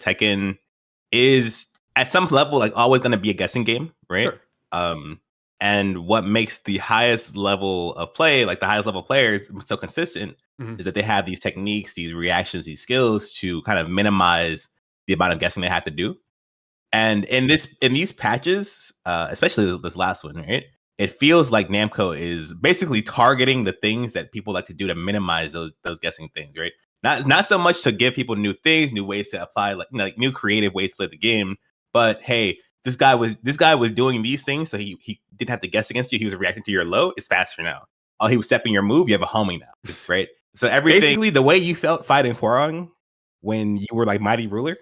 Tekken is at some level like always going to be a guessing game, right? Sure. And what makes the highest level of play, like the highest level players, so consistent is that they have these techniques, these reactions, these skills to kind of minimize the amount of guessing they have to do. And in these patches, especially this last one, right? It feels like Namco is basically targeting the things that people like to do to minimize those guessing things, right? Not so much to give people new things, new ways to apply, like new creative ways to play the game, but hey, this guy was doing these things, so he didn't have to guess against you. He was reacting to your low. It's faster now. Oh, he was stepping your move. You have a homing now, right? So basically, the way you felt fighting Hwoarang when you were like Mighty Ruler,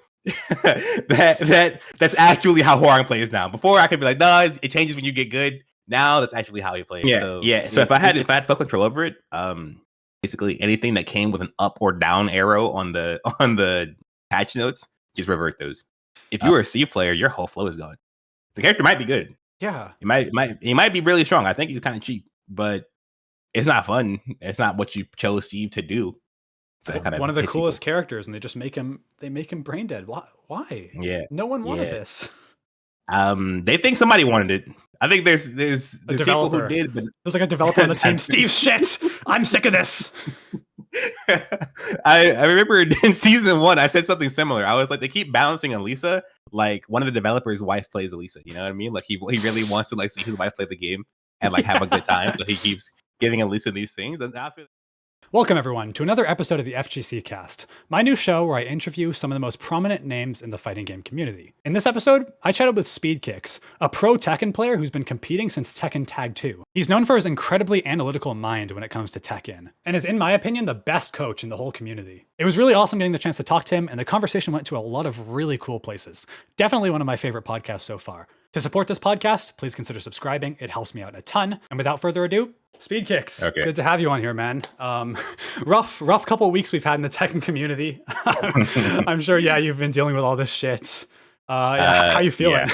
that's actually how Hwoarang plays now. Before I could be like, no, it changes when you get good. Now that's actually how he plays. Yeah. So if I had full control over it, basically anything that came with an up or down arrow on the patch notes, just revert those. If you were a C player, your whole flow is gone. The character might be good. Yeah. He might be really strong. I think he's kind of cheap, but it's not fun. It's not what you chose Steve to do. So one of the coolest characters, and they just make him brain dead. Why? Yeah. No one wanted this. They think somebody wanted it. I think there's a developer people who did, but there's like a developer on the team. Steve, shit! I'm sick of this. I remember in season 1, I said something similar. I was like, they keep balancing Elisa. Like one of the developers' wife plays Elisa. You know what I mean? Like he really wants to like see his wife play the game and like have a good time. So he keeps giving Elisa these things. And I feel. Welcome, everyone, to another episode of the FGCast, my new show where I interview some of the most prominent names in the fighting game community. In this episode, I chatted with Speedkicks, a pro Tekken player who's been competing since Tekken Tag 2. He's known for his incredibly analytical mind when it comes to Tekken, and is, in my opinion, the best coach in the whole community. It was really awesome getting the chance to talk to him, and the conversation went to a lot of really cool places. Definitely one of my favorite podcasts so far. To support this podcast, please consider subscribing. It helps me out a ton. And without further ado, Speedkicks. Okay. Good to have you on here, man. Rough couple of weeks we've had in the Tekken community. I'm sure, you've been dealing with all this shit. How you feeling?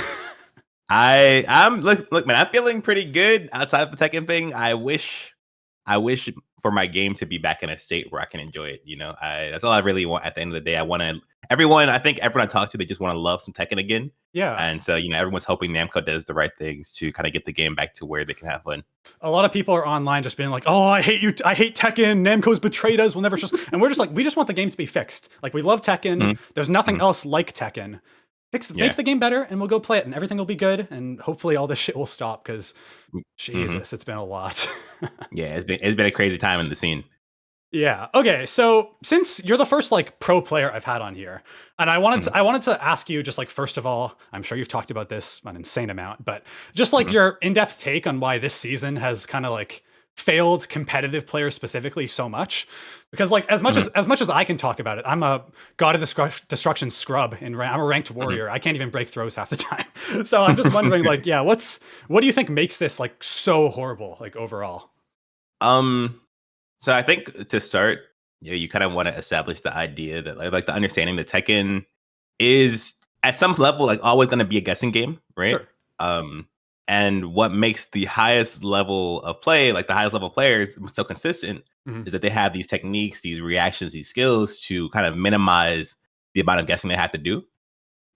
Yeah. I'm look, man, I'm feeling pretty good outside of the Tekken thing. I wish for my game to be back in a state where I can enjoy it. You know, that's all I really want at the end of the day. I think everyone I talk to, they just want to love some Tekken again. Yeah. And so, everyone's hoping Namco does the right things to kind of get the game back to where they can have fun. A lot of people are online just being like, oh, I hate you. I hate Tekken. Namco's betrayed us. We'll never just, and we're just like, we just want the game to be fixed. Like, we love Tekken. Mm-hmm. There's nothing else like Tekken. Make the game better and we'll go play it and everything will be good. And hopefully all this shit will stop because Jesus, it's been a lot. Yeah, it's been a crazy time in the scene. Yeah. Okay. So since you're the first like pro player I've had on here, and I wanted to ask you just like, first of all, I'm sure you've talked about this an insane amount, but just like your in-depth take on why this season has kind of like failed competitive players specifically so much. Because like as much as I can talk about it, I'm a God of Destruction scrub and I'm a ranked warrior. I can't even break throws half the time. So I'm just wondering like, what do you think makes this like so horrible, like overall? So I think to start, you kind of want to establish the idea that like the understanding that Tekken is at some level like always going to be a guessing game, right? Sure. And what makes the highest level of play, like the highest level players, so consistent is that they have these techniques, these reactions, these skills to kind of minimize the amount of guessing they have to do.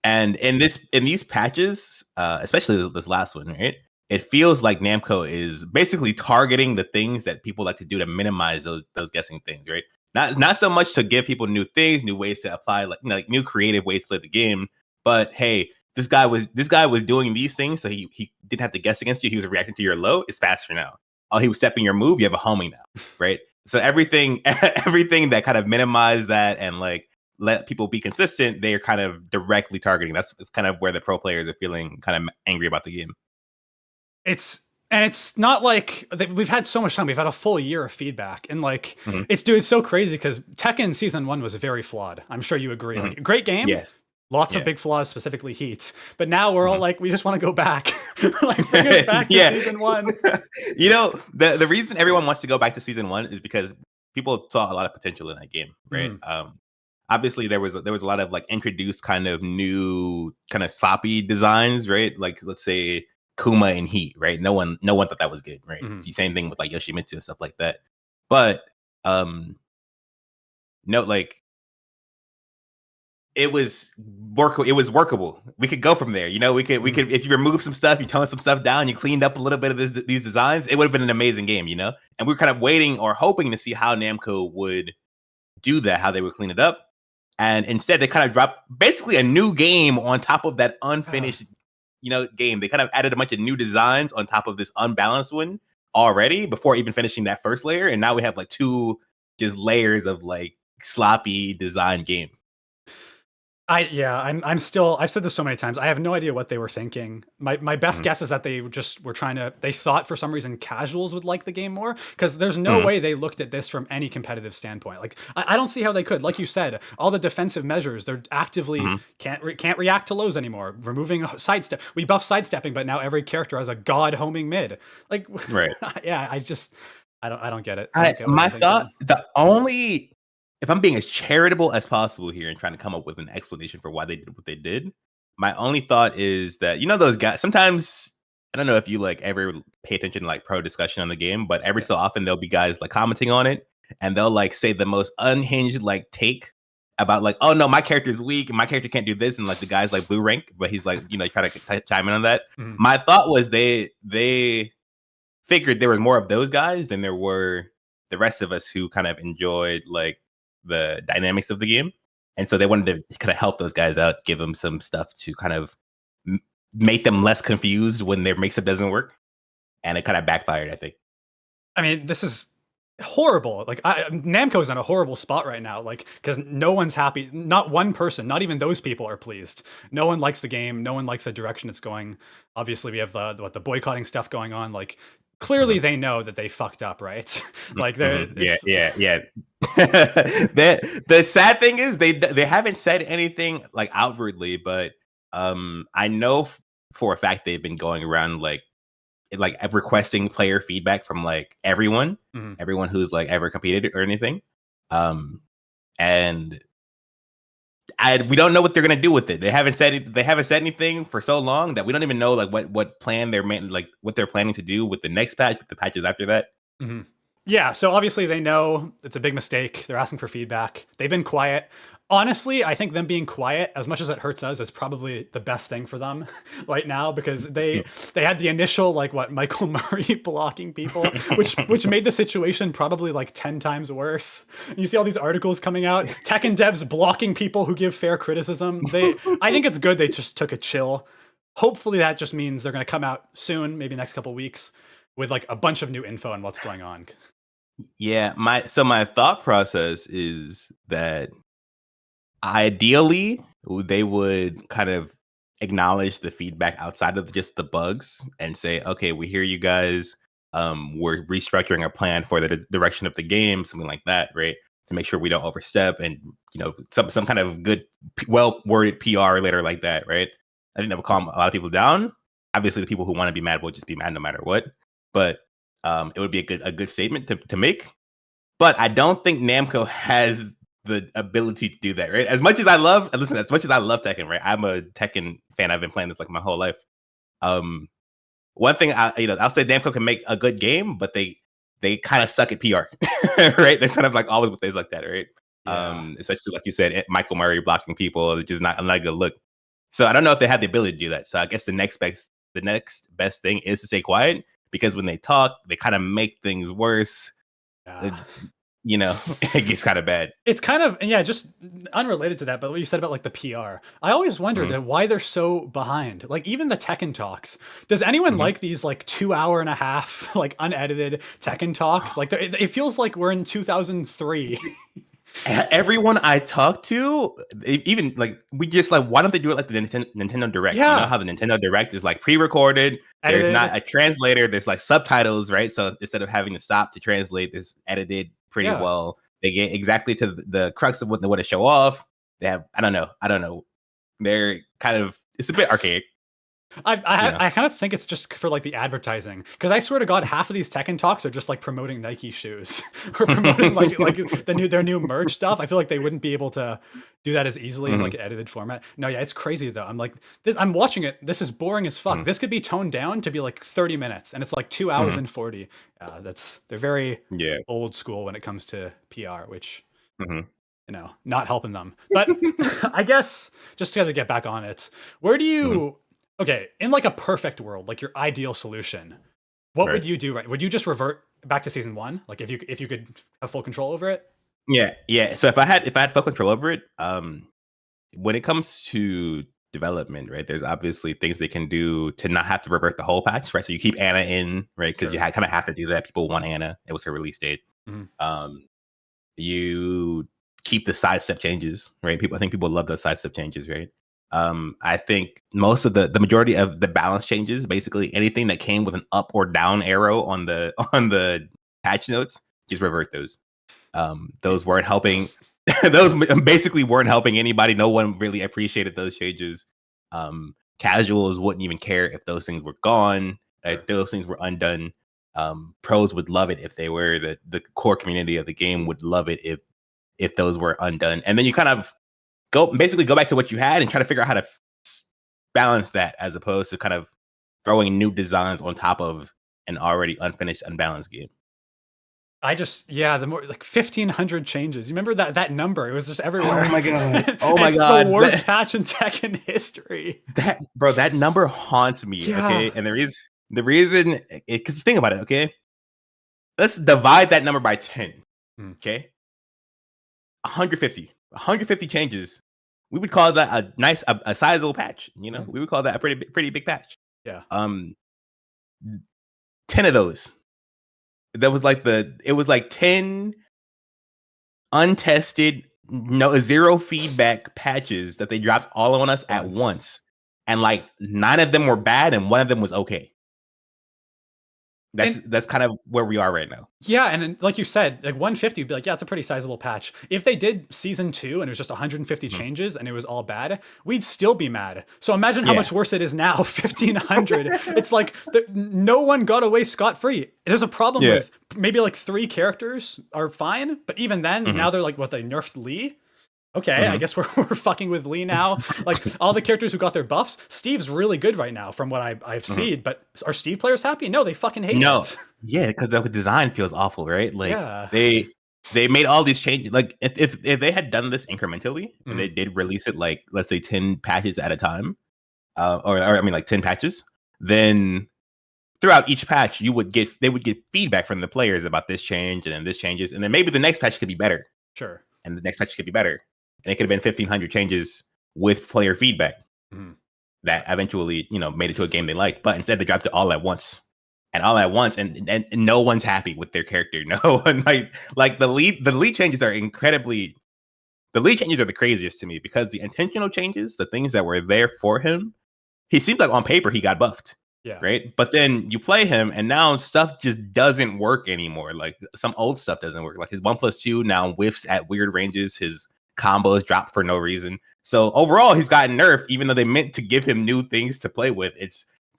And in these patches, especially this last one, right? It feels like Namco is basically targeting the things that people like to do to minimize those guessing things, right? Not so much to give people new things, new ways to apply, like new creative ways to play the game, but hey, this guy was doing these things, so he didn't have to guess against you. He was reacting to your low. It's faster now. Oh, he was stepping your move. You have a homing now, right? So everything that kind of minimize that and like let people be consistent, they are kind of directly targeting. That's kind of where the pro players are feeling kind of angry about the game. It's not like we've had so much time. We've had a full year of feedback, and like it's so crazy because Tekken season 1 was very flawed. I'm sure you agree. Like great game. Yes. Lots of big flaws, specifically heat. But now we're all like, we just want to go back. Like, bring us back to season 1. The reason everyone wants to go back to season 1 is because people saw a lot of potential in that game, right? Obviously, there was a lot of like introduced kind of new kind of sloppy designs, right? Like let's say Kuma in Heat, right? No one thought that was good, right? Same thing with like Yoshimitsu and stuff like that. But like it was workable. We could go from there. We could if you remove some stuff, you tone some stuff down, you cleaned up a little bit of these designs, it would have been an amazing game. And we were kind of waiting or hoping to see how Namco would do that, how they would clean it up. And instead, they kind of dropped basically a new game on top of that unfinished, game. They kind of added a bunch of new designs on top of this unbalanced one already before even finishing that first layer. And now we have like two just layers of like sloppy design game. I'm still, I've said this so many times, I have no idea what they were thinking. My best guess is that they just were they thought for some reason casuals would like the game more, because there's no way they looked at this from any competitive standpoint. Like, I don't see how they could. Like you said, all the defensive measures, they're actively can't react to lows anymore. Removing sidestep. We buff sidestepping, but now every character has a god homing mid. Like, right. Yeah, I don't get it. My thought, if I'm being as charitable as possible here and trying to come up with an explanation for why they did what they did, my only thought is that, those guys, sometimes, I don't know if you like ever pay attention to like pro discussion on the game, but every so often there'll be guys like commenting on it and they'll like say the most unhinged like take about like, oh no, my character is weak and my character can't do this. And like the guy's like blue rank, but he's like, try to chime in on that. My thought was they figured there was more of those guys than there were the rest of us who kind of enjoyed like the dynamics of the game, and so they wanted to kind of help those guys out, give them some stuff to kind of make them less confused when their mix-up doesn't work, and it kind of backfired, I think. I mean, this is horrible. Like, Namco's in a horrible spot right now, like, because no one's happy. Not one person, not even those people are pleased. No one likes the game. No one likes the direction it's going. Obviously, we have the boycotting stuff going on. Like, clearly they know that they fucked up, right? Like, they're yeah. The sad thing is they haven't said anything like outwardly, but I know for a fact they've been going around like requesting player feedback from like everyone who's like ever competed or anything, and we don't know what they're gonna do with it. They haven't said anything for so long that we don't even know like what plan what they're planning to do with the next patch, with the patches after that. Yeah, so obviously they know it's a big mistake. They're asking for feedback. They've been quiet. Honestly, I think them being quiet, as much as it hurts us, is probably the best thing for them right now, because they had the initial Michael Murray blocking people, which made the situation probably like 10 times worse. And you see all these articles coming out, Tekken devs blocking people who give fair criticism. I think it's good they just took a chill. Hopefully that just means they're going to come out soon, maybe next couple weeks, with like a bunch of new info on what's going on. Yeah, my thought process is that ideally they would kind of acknowledge the feedback outside of just the bugs and say, okay, we hear you guys. We're restructuring our plan for the direction of the game, something like that, right? To make sure we don't overstep, and some kind of good, well worded PR later like that, right? I think that would calm a lot of people down. Obviously, the people who want to be mad will just be mad no matter what. But it would be a good statement to make. But I don't think Namco has the ability to do that, right? As much as I love Tekken, right? I'm a Tekken fan. I've been playing this like my whole life. One thing I'll say, Namco can make a good game, but they kind of suck at PR, right? That's kind of like always what they looked at, right? Yeah. Especially like you said, Michael Murray blocking people is just not a good look. So I don't know if they have the ability to do that. So I guess the next best thing is to stay quiet, because when they talk, they kind of make things worse. It gets kind of bad. It's kind of, just unrelated to that, but what you said about like the PR, I always wondered why they're so behind. Like, even the Tekken talks, does anyone like these like 2.5 like unedited Tekken talks? Like, it feels like we're in 2003. Everyone I talk to, even like, we just like, why don't they do it like the Nintendo Direct? Yeah. You know how the Nintendo Direct is like pre-recorded, there's not a translator, there's like subtitles, right? So instead of having to stop to translate, this edited pretty well. They get exactly to the crux of what they want to show off. They have, I don't know. They're kind of, it's a bit archaic. I kind of think it's just for like the advertising, because I swear to God, half of these Tekken talks are just like promoting Nike shoes or promoting like their new merch stuff. I feel like they wouldn't be able to do that as easily in like an edited format. No, yeah, it's crazy though. I'm like, I'm watching it. This is boring as fuck. This could be toned down to be like 30 minutes, and it's like 2 hours and 40. They're very old school when it comes to PR, which not helping them. But I guess just to get back on it, where do you, okay, in like a perfect world, like your ideal solution, what would you do? Right? Would you just revert back to season 1? Like if you could have full control over it? Yeah. So if I had full control over it, when it comes to development, right, there's obviously things they can do to not have to revert the whole patch, right? So you keep Anna in, right, because you kind of have to do that. People want Anna. It was her release date. You keep the sidestep changes, right? I think people love those sidestep changes, right? I think most of the majority of the balance changes, basically anything that came with an up or down arrow on the patch notes, just revert those. Those weren't helping. Those basically weren't helping anybody. No one really appreciated those changes. Casuals wouldn't even care if those things were gone, if those things were undone. Pros would love it if they were. The core community of the game would love it if those were undone. And then you kind of go back to what you had and try to figure out how to balance that, as opposed to kind of throwing new designs on top of an already unfinished, unbalanced game. The more like 1,500 changes. You remember that number? It was just everywhere. Oh my god! Oh my god! It's the worst patch in Tekken history. That number haunts me. Yeah. Okay, and the reason, because think about it. Okay, let's divide that number by 10. Okay, 150 changes. We would call that a sizable patch. We would call that a pretty big patch. Yeah. 10 of those. That was it was like 10 untested, zero feedback patches that they dropped all on us at once. And like 9 of them were bad and 1 of them was okay. That's kind of where we are right now. Yeah, and then, like you said, like 150 would be like, yeah, it's a pretty sizable patch. If they did season 2 and it was just 150 changes and it was all bad, we'd still be mad. So imagine how much worse it is now, 1,500. It's like no one got away scot-free. There's a problem with maybe like 3 characters are fine, but even then, now they're like, they nerfed Lee? Okay, I guess we're fucking with Lee now. Like all the characters who got their buffs, Steve's really good right now from what I've seen. But are Steve players happy? No, they fucking hate it. Yeah, because the design feels awful, right? Like they made all these changes. Like if they had done this incrementally and they did release it like, let's say 10 patches at a time, or I mean like 10 patches, then throughout each patch they would get feedback from the players about this change and then this changes, and then maybe the next patch could be better. Sure. And the next patch could be better. And it could have been 1,500 changes with player feedback that eventually, made it to a game they liked. But instead, they dropped it all at once, and no one's happy with their character. No one like the lead changes are incredibly. The lead changes are the craziest to me, because the intentional changes, the things that were there for him, he seemed like on paper he got buffed. Yeah. Right. But then you play him and now stuff just doesn't work anymore. Like some old stuff doesn't work. Like his 1+2 now whiffs at weird ranges. His combos drop for no reason. So overall, he's gotten nerfed, even though they meant to give him new things to play with.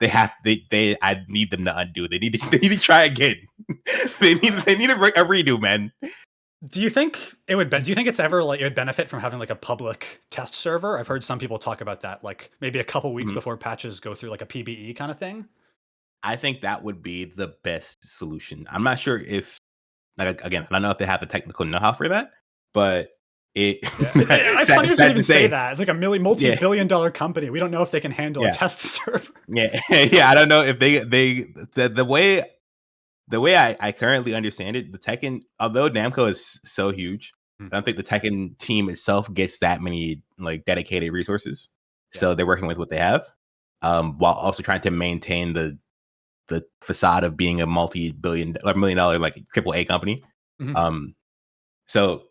I need them to undo. They need to try again. they need a redo, man. Do you think it's ever like it would benefit from having like a public test server? I've heard some people talk about that, like maybe a couple weeks before patches go through, like a PBE kind of thing. I think that would be the best solution. I'm not sure if, like, again, I don't know if they have the technical know-how for that, but it's funny to even say that. It's like a multi-billion-dollar company. We don't know if they can handle a test server. Yeah. I don't know if the way I currently understand it, the Tekken, although Namco is so huge, I don't think the Tekken team itself gets that many like dedicated resources. So they're working with what they have, while also trying to maintain the facade of being a multi-billion or $1 million like AAA company. So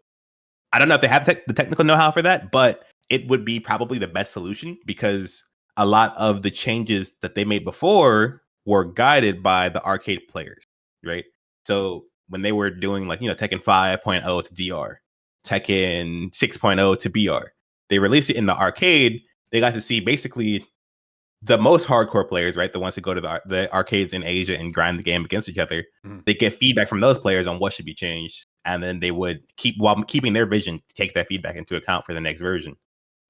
I don't know if they have the technical know-how for that, but it would be probably the best solution, because a lot of the changes that they made before were guided by the arcade players, right? So when they were doing like, Tekken 5.0 to DR, Tekken 6.0 to BR, they released it in the arcade. They got to see basically the most hardcore players, right? The ones who go to the arcades in Asia and grind the game against each other. They get feedback from those players on what should be changed. And then they would while keeping their vision, take that feedback into account for the next version.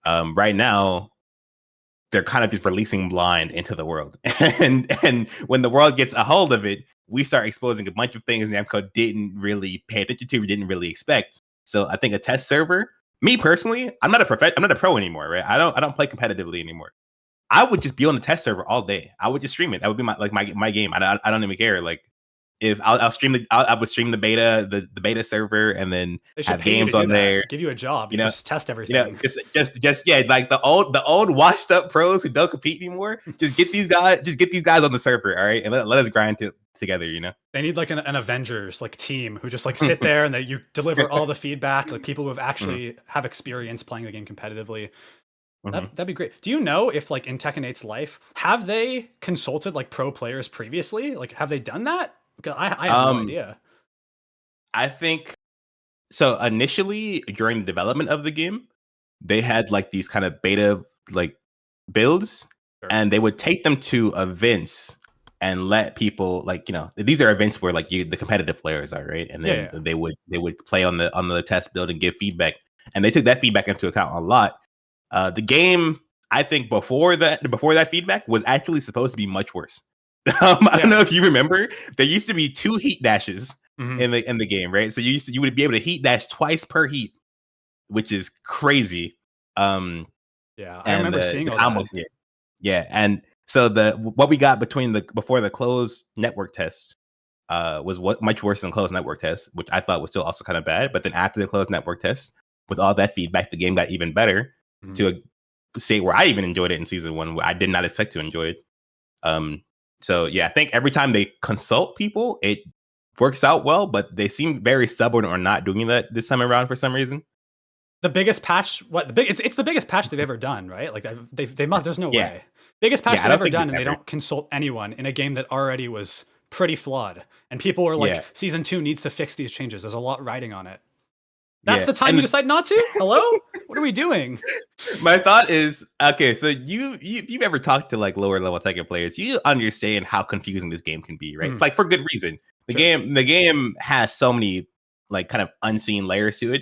Right now, they're kind of just releasing blind into the world. and when the world gets a hold of it, we start exposing a bunch of things Namco didn't really pay attention to, didn't really expect. So I think a test server me personally, I'm not a pro anymore, right? I don't play competitively anymore. I would just be on the test server all day. I would just stream it. That would be my game. I don't even care. Like if I'll stream I would stream the beta server and then They should have pay you to games do on there. that. Give you a job. You You know, just test everything. just yeah, like the old washed up pros who don't compete anymore. Just get these guys on the server, all right, and let us grind together. You know, they need like an Avengers like team who just like sit there and you deliver all the feedback, like people who have actually have experience playing the game competitively. That'd be great. Do you know if like in Tekken 8's life, have they consulted like pro players previously? Like, have they done that? Because I have no idea. I think so. Initially, during the development of the game, they had like these kind of beta like builds, and they would take them to events and let people like these are events where like the competitive players are, right, and then they would play on the test build and give feedback, and they took that feedback into account a lot. The game, I think, before that feedback was actually supposed to be much worse. I don't know if you remember, there used to be 2 heat dashes in the game, right? So you would be able to heat dash twice per heat, which is crazy. I remember seeing all combos, that. Yeah, and so what we got before the closed network test was much worse than closed network test, which I thought was still also kind of bad. But then after the closed network test, with all that feedback, the game got even better to a state where I even enjoyed it in season 1, where I did not expect to enjoy it. So yeah, I think every time they consult people, it works out well, but they seem very stubborn or not doing that this time around for some reason. The biggest patch, it's the biggest patch they've ever done, right? Like they must. There's no way. Biggest patch they've ever done, and they don't consult anyone in a game that already was pretty flawed. And people were like, season 2 needs to fix these changes. There's a lot riding on it. That's the time you decide not to? Hello? What are we doing? My thought is, okay, so you've ever talked to like lower level Tekken players, you understand how confusing this game can be, right? Like for good reason. The game has so many like kind of unseen layers to it.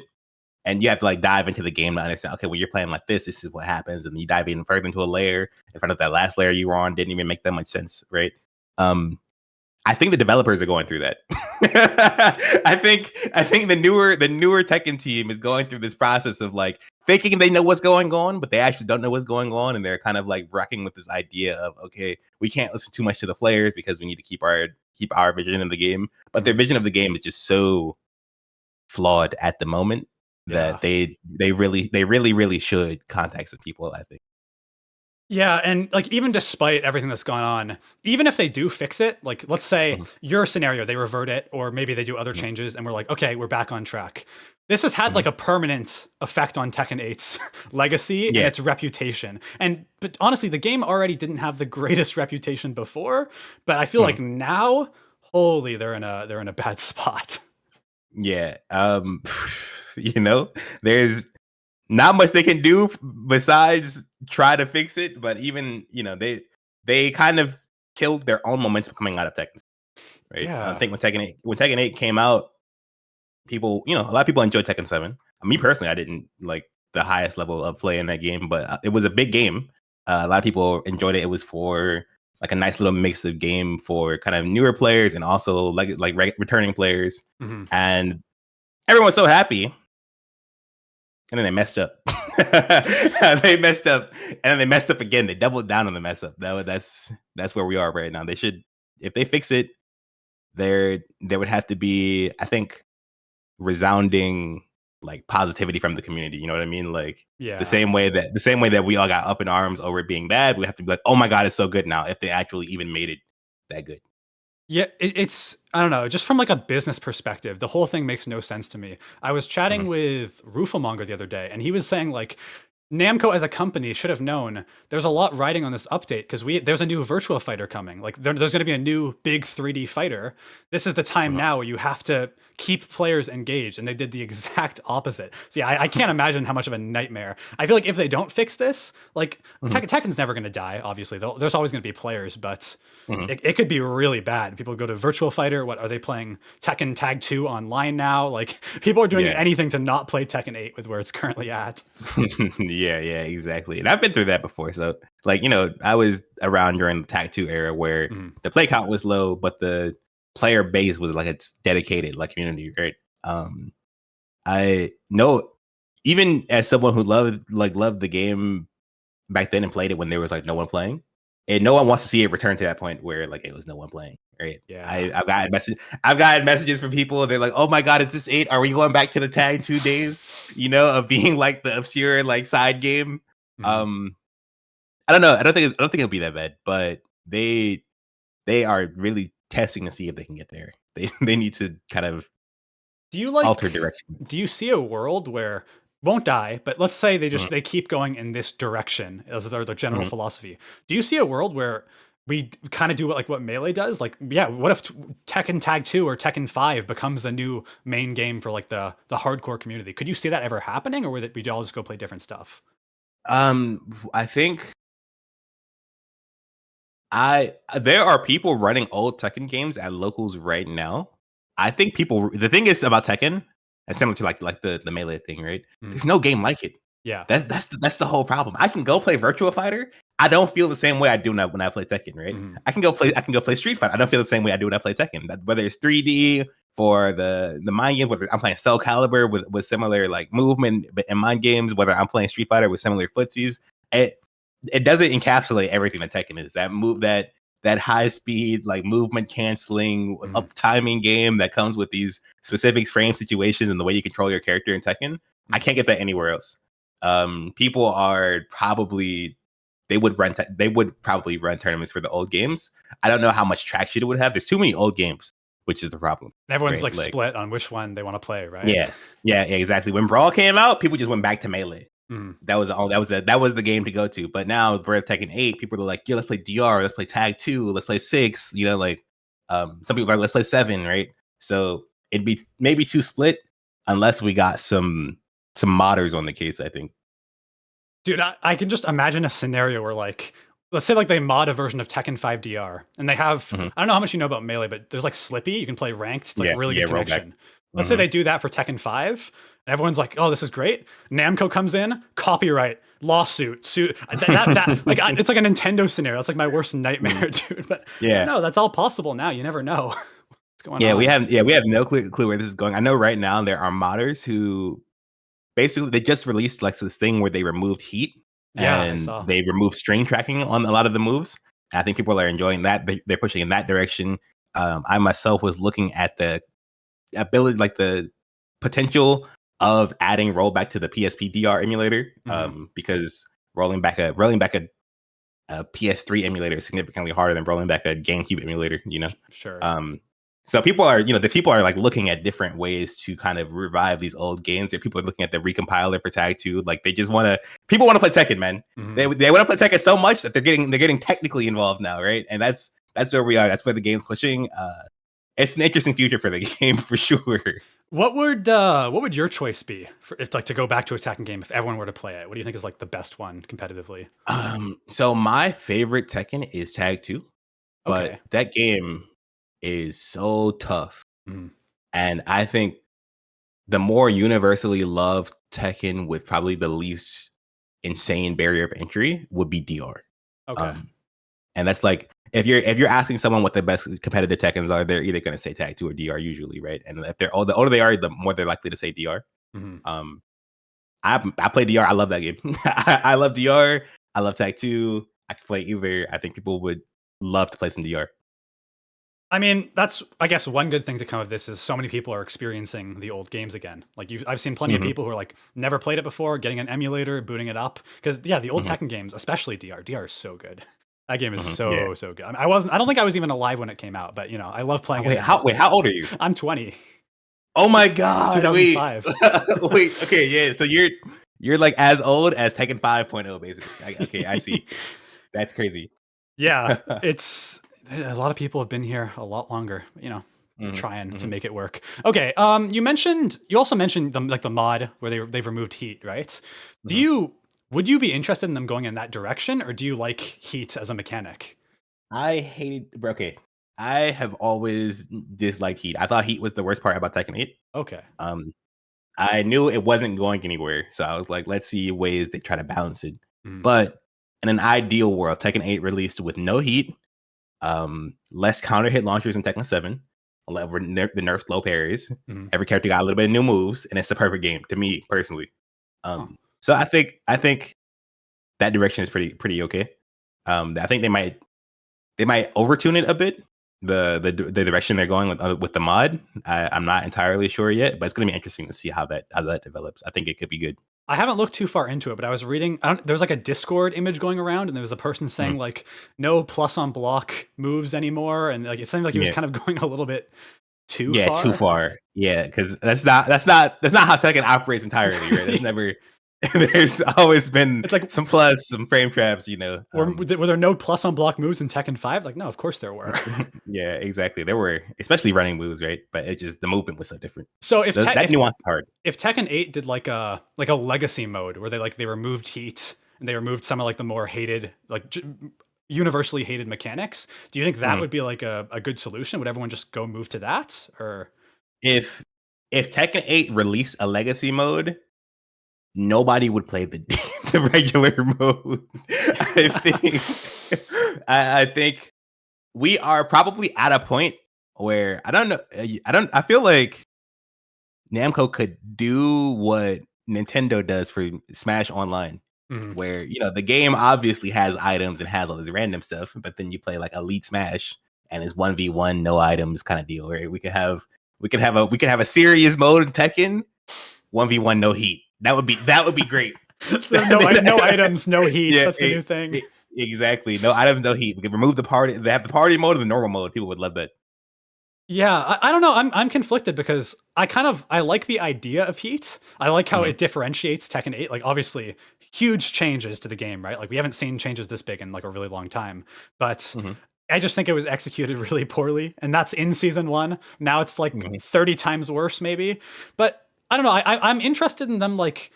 And you have to like dive into the game to understand, okay, when you're playing like this is what happens. And you dive even further into a layer in front of that last layer you were on, didn't even make that much sense, right? I think the developers are going through that. I think the newer Tekken team is going through this process of like thinking they know what's going on, but they actually don't know what's going on, and they're kind of like wracking with this idea of, okay, we can't listen too much to the players because we need to keep our vision of the game. But their vision of the game is just so flawed at the moment that they really should contact some people, I think. Yeah, and like even despite everything that's gone on, even if they do fix it, like let's say your scenario, they revert it, or maybe they do other changes and we're like, okay, we're back on track. This has had like a permanent effect on Tekken 8's legacy and its reputation. But honestly, the game already didn't have the greatest reputation before, but I feel like now, holy, they're in a bad spot. Yeah. There's not much they can do besides try to fix it, but even they kind of killed their own momentum coming out of Tekken, right? Yeah. I think when Tekken 8 came out, people, a lot of people enjoyed Tekken 7. Me personally, I didn't like the highest level of play in that game, but it was a big game. A lot of people enjoyed it. It was for like a nice little mix of game for kind of newer players and also like returning players, and everyone was so happy. And then they messed up. They messed up, and then they messed up again. They doubled down on the mess up. That's where we are right now. They should, if they fix it, there would have to be, I think, resounding like positivity from the community. You know what I mean? Like the same way that we all got up in arms over it being bad, we have to be like, oh my god, it's so good now. If they actually even made it that good. Yeah, it's, I don't know, just from like a business perspective, the whole thing makes no sense to me. I was chatting with Roofomonger the other day, and he was saying like, Namco as a company should have known there's a lot riding on this update because there's a new Virtua Fighter coming. Like there's going to be a new big 3D fighter. This is the time now where you have to keep players engaged, and they did the exact opposite. So yeah, I can't imagine how much of a nightmare. I feel like if they don't fix this, like Tekken's never going to die. Obviously, there's always going to be players, but it could be really bad. People go to Virtua Fighter. What are they playing? Tekken Tag 2 online now? Like people are doing anything to not play Tekken 8 with where it's currently at. Yeah, exactly. And I've been through that before. So, like, I was around during the Tag 2 era where the play count was low, but the player base was like it's dedicated, like community, right? I know even as someone who loved the game back then and played it when there was like no one playing, and no one wants to see it return to that point where like it was no one playing. Right. Yeah. I've gotten messages from people. They're like, "Oh my god, is this 8? Are we going back to the tag 2 days? Of being like the obscure like side game." I don't know. I don't think it'll be that bad, but they are really testing to see if they can get there. They need to kind of alter direction. Do you see a world where won't die, but let's say they keep going in this direction as their general philosophy? Do you see a world where we kind of do what Melee does? Like, yeah, what if Tekken Tag 2 or Tekken 5 becomes the new main game for like the hardcore community? Could you see that ever happening, or would we all just go play different stuff? I think there are people running old Tekken games at locals right now. I think the thing is about Tekken, and similar to like the Melee thing, right? There's no game like it. Yeah, that's the whole problem. I can go play Virtua Fighter. I don't feel the same way I do now when I play Tekken, right? I can go play Street Fighter. I don't feel the same way I do when I play Tekken. Whether it's 3D for the mind game, whether I'm playing Soul Calibur with similar like movement and mind games, whether I'm playing Street Fighter with similar footsies, it doesn't encapsulate everything that Tekken is. That high speed, like movement canceling, up timing game that comes with these specific frame situations and the way you control your character in Tekken. I can't get that anywhere else. People are probably they would probably run tournaments for the old games. I don't know how much traction it would have. There's too many old games, which is the problem. And everyone's right? like split on which one they want to play, right? Yeah, exactly. When Brawl came out, people just went back to Melee. That was the game to go to. But now we're Tekken 8. People are like, "Yo, let's play DR. Let's play Tag 2. Let's play 6." Some people are like, "Let's play 7." Right? So it'd be maybe too split unless we got some modders on the case, I think. Dude, I can just imagine a scenario where like, let's say like they mod a version of Tekken 5 DR, and they have I don't know how much you know about Melee, but there's like Slippy. You can play ranked. It's like really good connection. Let's say they do that for Tekken 5. And everyone's like, "Oh, this is great." Namco comes in, copyright, lawsuit, suit. That like it's like a Nintendo scenario. It's like my worst nightmare, dude. But no, that's all possible now. You never know what's going on. We have no clue where this is going. I know right now there are modders who basically they just released like this thing where they removed heat and they removed string tracking on a lot of the moves. And I think people are enjoying that. They're pushing in that direction. I myself was looking at the ability, like the potential of adding rollback to the PSP DR emulator, because rolling back a PS3 emulator is significantly harder than rolling back a GameCube emulator. Sure. So people are like looking at different ways to kind of revive these old games. That people are looking at the recompiler for Tag 2. Like people want to play Tekken, man. They want to play Tekken so much that they're getting technically involved now, right? And that's where we are. That's where the game's pushing. It's an interesting future for the game for sure. What would your choice be to go back to a Tekken game if everyone were to play it? What do you think is like the best one competitively? So my favorite Tekken is Tag 2, but that game is so tough. And I think the more universally loved Tekken with probably the least insane barrier of entry would be DR. And that's like if you're asking someone what the best competitive Tekkens are, they're either going to say Tag 2 or DR usually, right? And if the older they are, the more they're likely to say DR. I play DR. I love that game. I love DR. I love Tag 2. I can play either. I think people would love to play some DR. I mean, that's, I guess, one good thing to come of this is so many people are experiencing the old games again. Like I've seen plenty of people who are like never played it before, getting an emulator, booting it up. Because the old Tekken games, especially DR is so good. That game is so good. I mean, I don't think I was even alive when it came out, but I love playing it. How old are you? I'm 20. Oh my god! 2005. Wait. Okay, yeah. So you're like as old as Tekken 5.0, basically. Okay, I see. That's crazy. Yeah, it's a lot of people have been here a lot longer. Trying to make it work. Okay. You also mentioned the mod where they've removed heat, right? Would you be interested in them going in that direction, or do you like heat as a mechanic? I have always disliked heat. I thought heat was the worst part about Tekken 8. Okay. I knew it wasn't going anywhere, so I was like, let's see ways they try to balance it. But in an ideal world, Tekken 8 released with no heat, less counter hit launchers in Tekken 7, the nerfed low parries. Every character got a little bit of new moves, and it's the perfect game to me personally. So I think that direction is pretty okay. I think they might overtune it a bit. The direction they're going with the mod. I'm not entirely sure yet, but it's gonna be interesting to see how that develops. I think it could be good. I haven't looked too far into it, but I was reading. There's like a Discord image going around, and there was a person saying like no plus on block moves anymore, and like it seemed like he was kind of going a little bit too far. Too far. Yeah, because that's not how Tekken operates entirely. Right? There's never. There's always been some plus, some frame traps, Were there no plus on block moves in Tekken 5? Like, no, of course there were. Yeah, exactly. There were, especially running moves, right? But it just the movement was so different. So if that nuance is hard. If Tekken 8 did like a legacy mode where they removed heat and they removed some of like the more hated, like universally hated mechanics, do you think that would be like a good solution? Would everyone just go move to that? Or if Tekken 8 released a legacy mode, nobody would play the regular mode. I think we are probably at a point where I feel like Namco could do what Nintendo does for Smash Online, where the game obviously has items and has all this random stuff, but then you play like Elite Smash and it's 1v1 no items kind of deal, right? We could have a serious mode in Tekken, 1v1 no heat. That would be great. So no items, no heat. Yeah, that's the new thing. Exactly. No items, no heat. We can remove the party. They have the party mode and the normal mode. People would love that. Yeah, I don't know. I'm conflicted because I like the idea of heat. I like how it differentiates Tekken 8. Like obviously huge changes to the game, right? Like we haven't seen changes this big in like a really long time. But I just think it was executed really poorly. And that's in season 1. Now it's like 30 times worse, maybe. But I don't know. I'm interested in them. Like,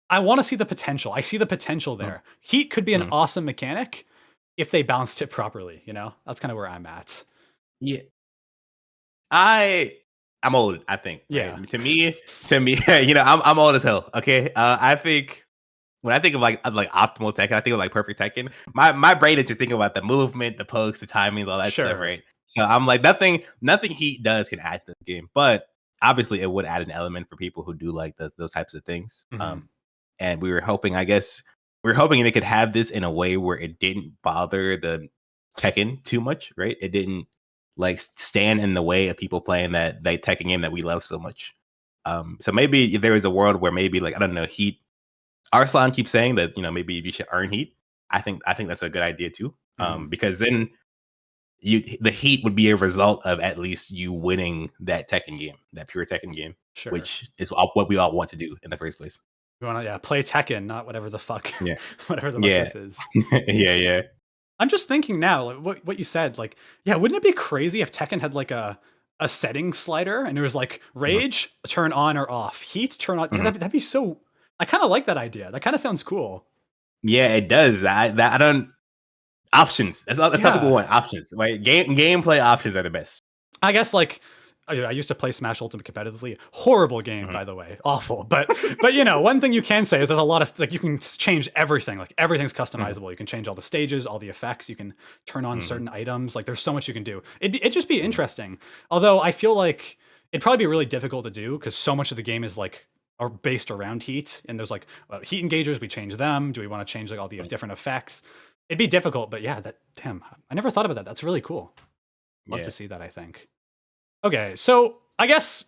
I want to see the potential. I see the potential there. Heat could be an awesome mechanic if they balanced it properly. That's kind of where I'm at. Yeah, I'm old. I think. Yeah. Right? To me, I'm old as hell. Okay. I think when I think of like optimal Tekken, I think of like perfect Tekken. My brain is just thinking about the movement, the pokes, the timings, all that stuff, right? So I'm like nothing Heat does can add to this game, but obviously it would add an element for people who do like those types of things. And we were hoping, it could have this in a way where it didn't bother the Tekken too much, right? It didn't like stand in the way of people playing that Tekken game that we love so much. So maybe if there is a world where maybe like, I don't know, Heat, Arslan keeps saying that, maybe you should earn Heat. I think that's a good idea too. Because then the Heat would be a result of at least you winning that Tekken game, that pure Tekken game, which is what we all want to do in the first place. We want to play Tekken, not whatever the fuck, whatever the fuck this is. Yeah. I'm just thinking now, like what you said, like, yeah, wouldn't it be crazy if Tekken had like a settings slider and it was like rage, turn on or off, heat, turn on. Yeah, that'd be so. I kind of like that idea. That kind of sounds cool. Yeah, it does. I don't. Options. That's all people want. Options. Right? Gameplay options are the best. I guess like I used to play Smash Ultimate competitively. Horrible game, by the way. Awful. But one thing you can say is there's a lot of like you can change everything. Like everything's customizable. You can change all the stages, all the effects. You can turn on certain items. Like there's so much you can do. It'd just be interesting. Although I feel like it'd probably be really difficult to do because so much of the game is like are based around heat. And there's like heat engagers. We change them. Do we want to change like all the different effects? It'd be difficult, but yeah, I never thought about that. That's really cool. Love to see that, I think. Okay, so I guess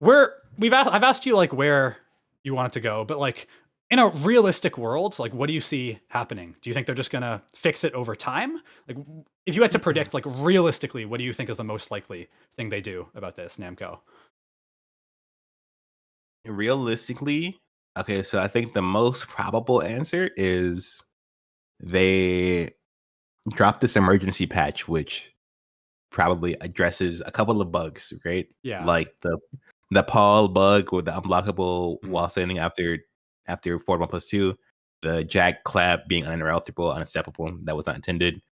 I've asked you like where you want it to go, but like in a realistic world, like what do you see happening? Do you think they're just gonna fix it over time? Like if you had to predict like realistically, what do you think is the most likely thing they do about this, Namco? Realistically, okay, so I think the most probable answer is they drop this emergency patch, which probably addresses a couple of bugs, right? Yeah. Like the Paul bug with the unblockable while standing after forward 1+2, the Jack clap being uninterruptible, unacceptable. That was not intended.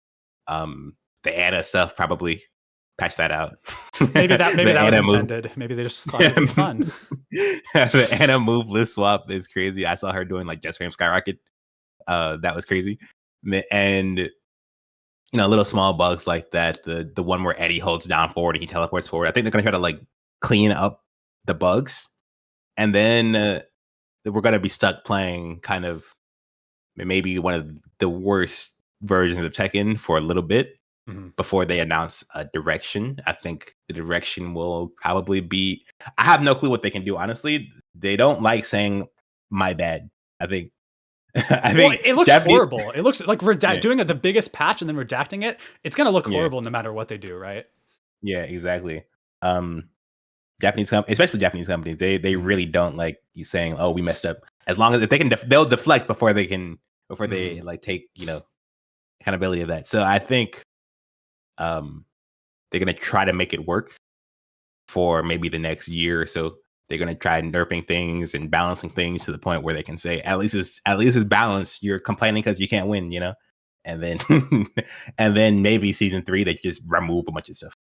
The Ana stuff probably patch that out. Maybe that was intended. Maybe they just thought it'd be fun. The Ana move list swap is crazy. I saw her doing like Jet Frame Skyrocket. That was crazy. And little small bugs like that. The one where Eddie holds down forward and he teleports forward. I think they're gonna try to like clean up the bugs, and then we're gonna be stuck playing kind of maybe one of the worst versions of Tekken for a little bit before they announce a direction. I think the direction will probably be. I have no clue what they can do. Honestly, they don't like saying "my bad." I think. Well, it looks horrible. It looks like doing the biggest patch and then redacting it. It's gonna look horrible no matter what they do, right? Yeah, exactly. Especially Japanese companies, they really don't like you saying, "Oh, we messed up." As long as if they can, they'll deflect before they like take accountability of that. So I think they're gonna try to make it work for maybe the next year or so. They're gonna try nerfing things and balancing things to the point where they can say, "At least it's balanced." You're complaining because you can't win, and then and then maybe season 3 they just remove a bunch of stuff.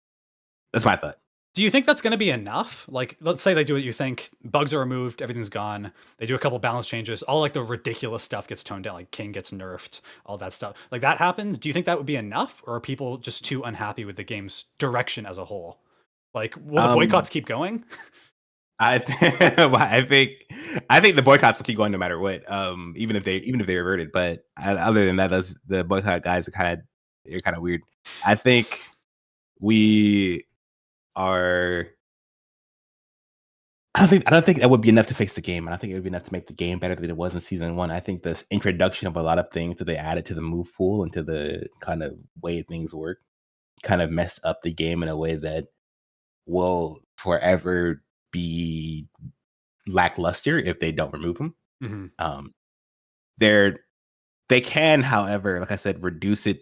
That's my thought. Do you think that's going to be enough? Like, let's say they do what you think, bugs are removed, everything's gone. They do a couple balance changes, all like the ridiculous stuff gets toned down, like King gets nerfed, all that stuff. Like that happens. Do you think that would be enough, or are people just too unhappy with the game's direction as a whole? Like, will the boycotts keep going? I think the boycotts will keep going no matter what. Even if they reverted. But other than that, the boycott guys are kind of weird. I think we are. I don't think that would be enough to fix the game. I don't think it would be enough to make the game better than it was in season 1. I think the introduction of a lot of things that they added to the move pool and to the kind of way things work kind of messed up the game in a way that will forever be lackluster if they don't remove them. They can, however, like I said, reduce the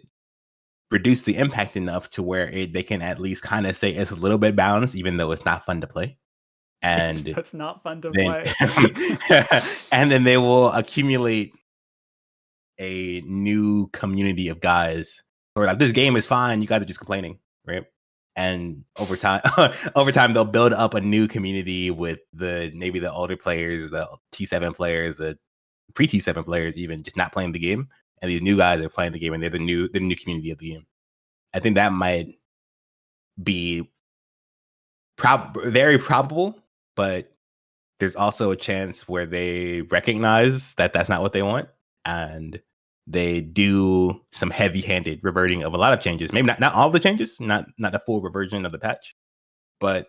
impact enough to where they can at least kind of say it's a little bit balanced, even though it's not fun to play. And that's not fun to play. And then they will accumulate a new community of guys who are like, this game is fine, you guys are just complaining, right? And over time they'll build up a new community with maybe the older players, the T7 players, the pre-T7 players, even just not playing the game. And these new guys are playing the game, and they're the new community of the game. I think that might be very probable, but there's also a chance where they recognize that that's not what they want, and they do some heavy-handed reverting of a lot of changes. Maybe not all the changes, not a full reversion of the patch, but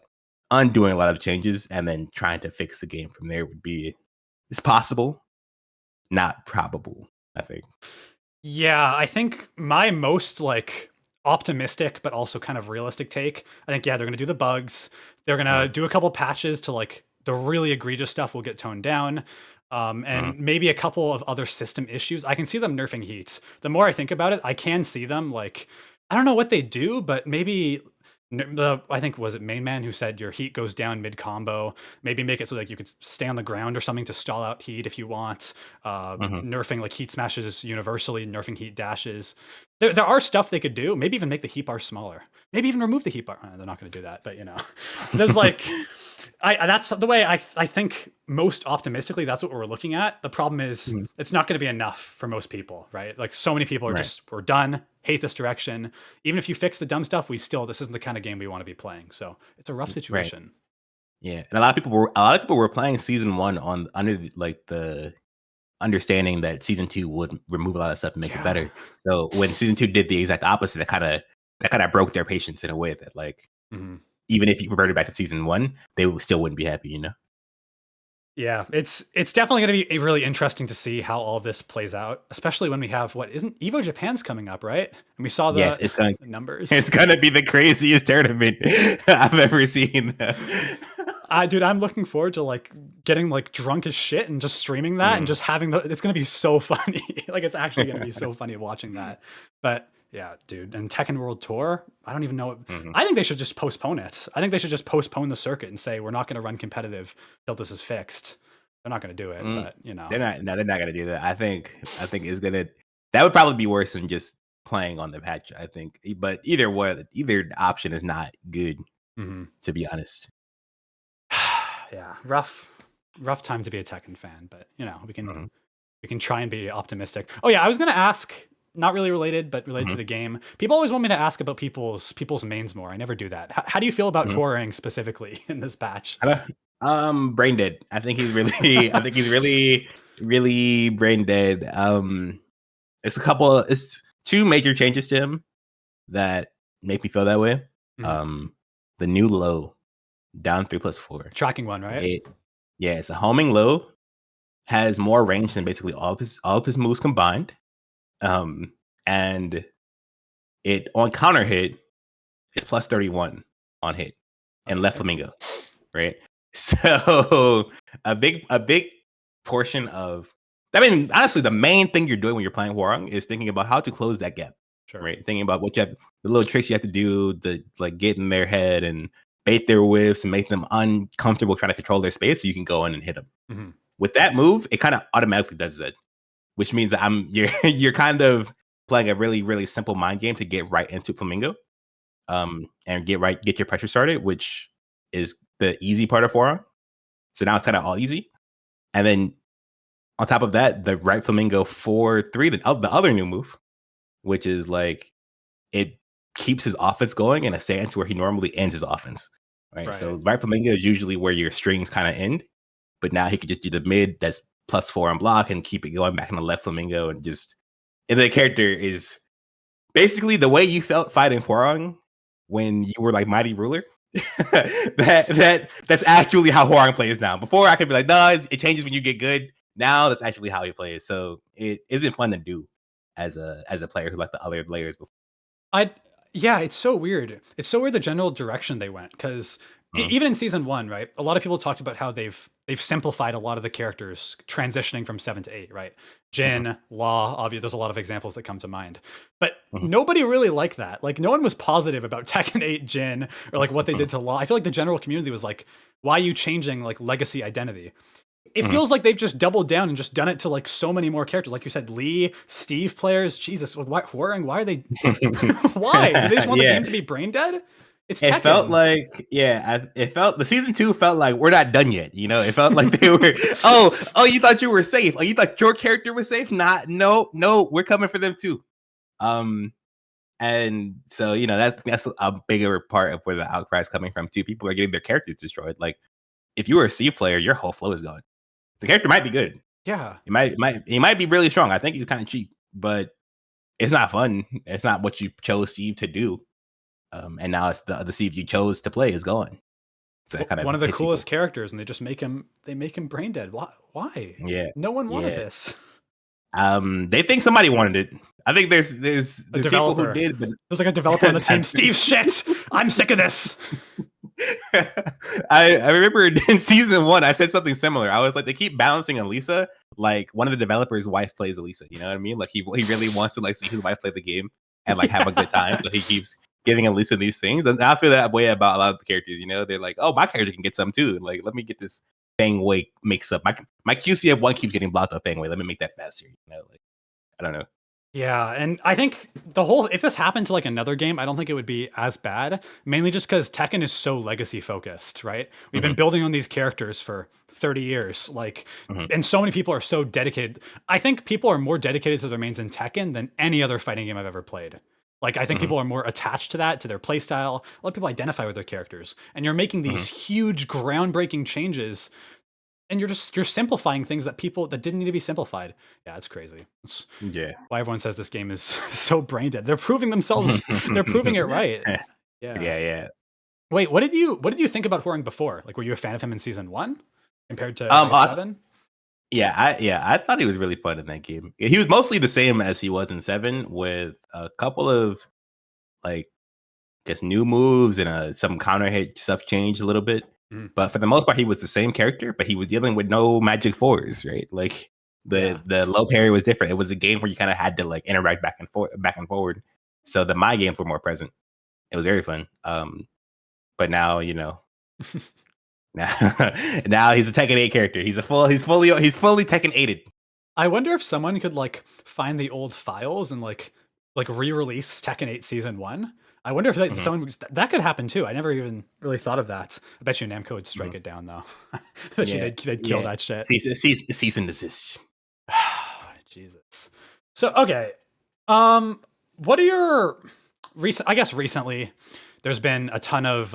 undoing a lot of changes and then trying to fix the game from there it's possible, not probable, I think. Yeah, I think my most optimistic but also kind of realistic take, I think, they're going to do the bugs. They're going to do a couple patches to the really egregious stuff will get toned down. And maybe a couple of other system issues. I can see them nerfing heats. The more I think about it, I can see them I don't know what they do, but maybe I think was it Main Man who said your heat goes down mid combo. Maybe make it so you could stay on the ground or something to stall out heat if you want. Nerfing heat smashes universally, nerfing heat dashes. There are stuff they could do. Maybe even make the heat bar smaller. Maybe even remove the heat bar. They're not going to do that, but there's that's the way I think most optimistically. That's what we're looking at. The problem is it's not going to be enough for most people, right? So many people are we're done, hate this direction. Even if you fix the dumb stuff, this isn't the kind of game we want to be playing. So it's a rough situation. Right. Yeah, and a lot of people were playing season 1 under the understanding that season 2 would remove a lot of stuff and make it better. So when season 2 did the exact opposite, that kind of broke their patience in a way that even if you reverted back to season 1, they still wouldn't be happy, Yeah, it's definitely going to be really interesting to see how all of this plays out, especially when we have isn't Evo Japan's coming up, right? And we saw the numbers. It's going to be the craziest tournament I've ever seen. Dude, I'm looking forward to getting drunk as shit and just streaming that and just having it's going to be so funny. It's actually going to be so funny watching that. But yeah, dude. And Tekken World Tour, I don't even know. I think they should just postpone it. I think they should just postpone the circuit and say, we're not going to run competitive till this is fixed. They're not going to do it, but they're not. No, they're not going to do that. I think it's going to, that would probably be worse than just playing on the patch, I think. But either option is not good, to be honest. Yeah. Rough time to be a Tekken fan, but we can try and be optimistic. Oh yeah. I was going to ask, not really related, but related to the game. People always want me to ask about people's mains more. I never do that. How do you feel about Hwoarang specifically in this patch? Brain dead. I think he's really I think he's really, really brain dead. It's two major changes to him that make me feel that way. The new low, down 3+4. Tracking one, right? It's a homing low, has more range than basically all of his moves combined. And it on counter hit is plus 31 on hit and left flamingo, right? So a big portion of, I mean, honestly, the main thing you're doing when you're playing Hwoarang is thinking about how to close that gap, right? Thinking about what you have, the little tricks you have to do to like get in their head and bait their whiffs and make them uncomfortable trying to control their space so you can go in and hit them. With that move, it kind of automatically does that, which means you're kind of playing a really, really simple mind game to get right into flamingo, and get your pressure started, which is the easy part of Hwoarang. So now it's kind of all easy. And then on top of that, the right flamingo 4-3, the other new move, which is like it keeps his offense going in a stance where he normally ends his offense. Right. So right flamingo is usually where your strings kind of end, but now he could just do the mid that's +4 on block and keep it going back in the left flamingo, and the character is basically the way you felt fighting Hwoarang when you were like Mighty Ruler. That's actually how Hwoarang plays now. Before I could be like, no, it changes when you get good. Now that's actually how he plays. So it isn't fun to do as a player who like the other layers before. Yeah, it's so weird. It's so weird the general direction they went, because even in season 1, right? A lot of people talked about how they've simplified a lot of the characters transitioning from 7 to 8, right? Jin, Law, obviously, there's a lot of examples that come to mind. But nobody really liked that. Like, no one was positive about Tekken 8 Jin or like what they did to Law. I feel like the general community was like, why are you changing like legacy identity? It feels like they've just doubled down and just done it to like so many more characters. Like you said, Lee, Steve players. Jesus, why Hwoarang? Why are they? Why? Do they just want the game to be brain dead? It's Tekken. It felt like, the season 2 felt like we're not done yet. You know, it felt like they were, oh, you thought you were safe. Oh, you thought your character was safe? No, we're coming for them too. And so, you know, that's a bigger part of where the outcry is coming from too. People are getting their characters destroyed. Like, if you were a C player, your whole flow is gone. The character might be good. Yeah. He might be really strong. I think he's kind of cheap, but it's not fun. It's not what you chose Steve to do. And now it's the Steve you chose to play is gone. So kind of one of the coolest characters, and they just make him brain dead. Why? Yeah. No one wanted this. They think somebody wanted it. I think there's a developer people who did, but there's like a developer on the team. Steve, shit, I'm sick of this. I remember in season 1, I said something similar. I was like, they keep balancing Elisa. Like, one of the developers' wife plays Elisa. You know what I mean? Like, he really wants to like see his wife play the game and like have a good time. So he keeps giving Elisa these things. And I feel that way about a lot of the characters. You know, they're like, oh, my character can get some too. Like, let me get this Fang Wei mix up. My QCF1 keeps getting blocked up Fang Wei. Let me make that faster. You know, like, I don't know. Yeah, and I think if this happened to like another game, I don't think it would be as bad, mainly just because Tekken is so legacy focused, right? We've been building on these characters for 30 years, like, and so many people are so dedicated. I think people are more dedicated to their mains in Tekken than any other fighting game I've ever played. Like, I think people are more attached to that, to their playstyle. A lot of people identify with their characters, and you're making these huge groundbreaking changes, and you're simplifying things that didn't need to be simplified. Yeah, it's crazy. Why everyone says this game is so brain dead. They're proving themselves. They're proving it right. Yeah. Wait, what did you think about Hwoarang before? Like, were you a fan of him in season 1 compared to 7? I thought he was really fun in that game. He was mostly the same as he was in 7, with a couple of like just new moves and some counter hit stuff changed a little bit. But for the most part, he was the same character, but he was dealing with no magic 4s, right? Like the low parry was different. It was a game where you kind of had to like interact back and forward. So the my games were more present. It was very fun. But now, you know, now he's a Tekken 8 character. He's fully Tekken 8'd. I wonder if someone could like find the old files and like re-release Tekken 8 season 1. I wonder if someone that could happen too. I never even really thought of that. I bet you Namco would strike it down though. They'd kill that shit. Cease and desist. Jesus. So okay, what are your recently? There's been a ton of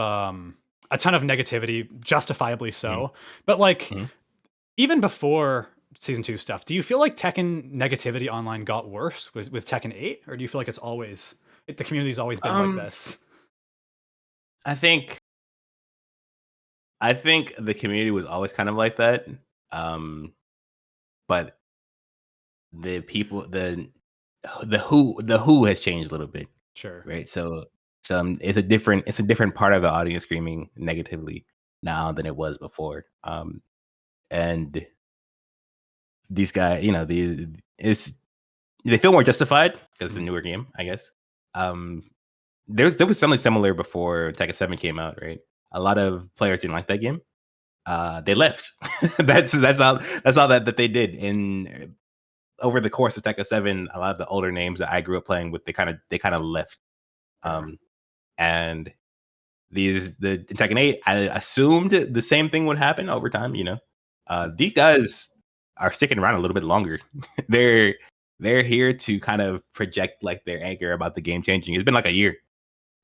a ton of negativity, justifiably so. But like, even before season 2 stuff, do you feel like Tekken negativity online got worse with Tekken 8, or do you feel like the community's always been like this? I think the community was always kind of like that. But the people, the who has changed a little bit. Sure. Right. So it's a different part of the audience screaming negatively now than it was before. And these guys, they feel more justified because it's a newer game, I guess. There was something similar before Tekken 7 came out, right? A lot of players didn't like that game. They left. that's all that they did. In over the course of Tekken 7, a lot of the older names that I grew up playing with, they kind of left. And the Tekken 8, I assumed the same thing would happen over time. These guys are sticking around a little bit longer. they're here to kind of project like their anger about the game changing. It's been like a year,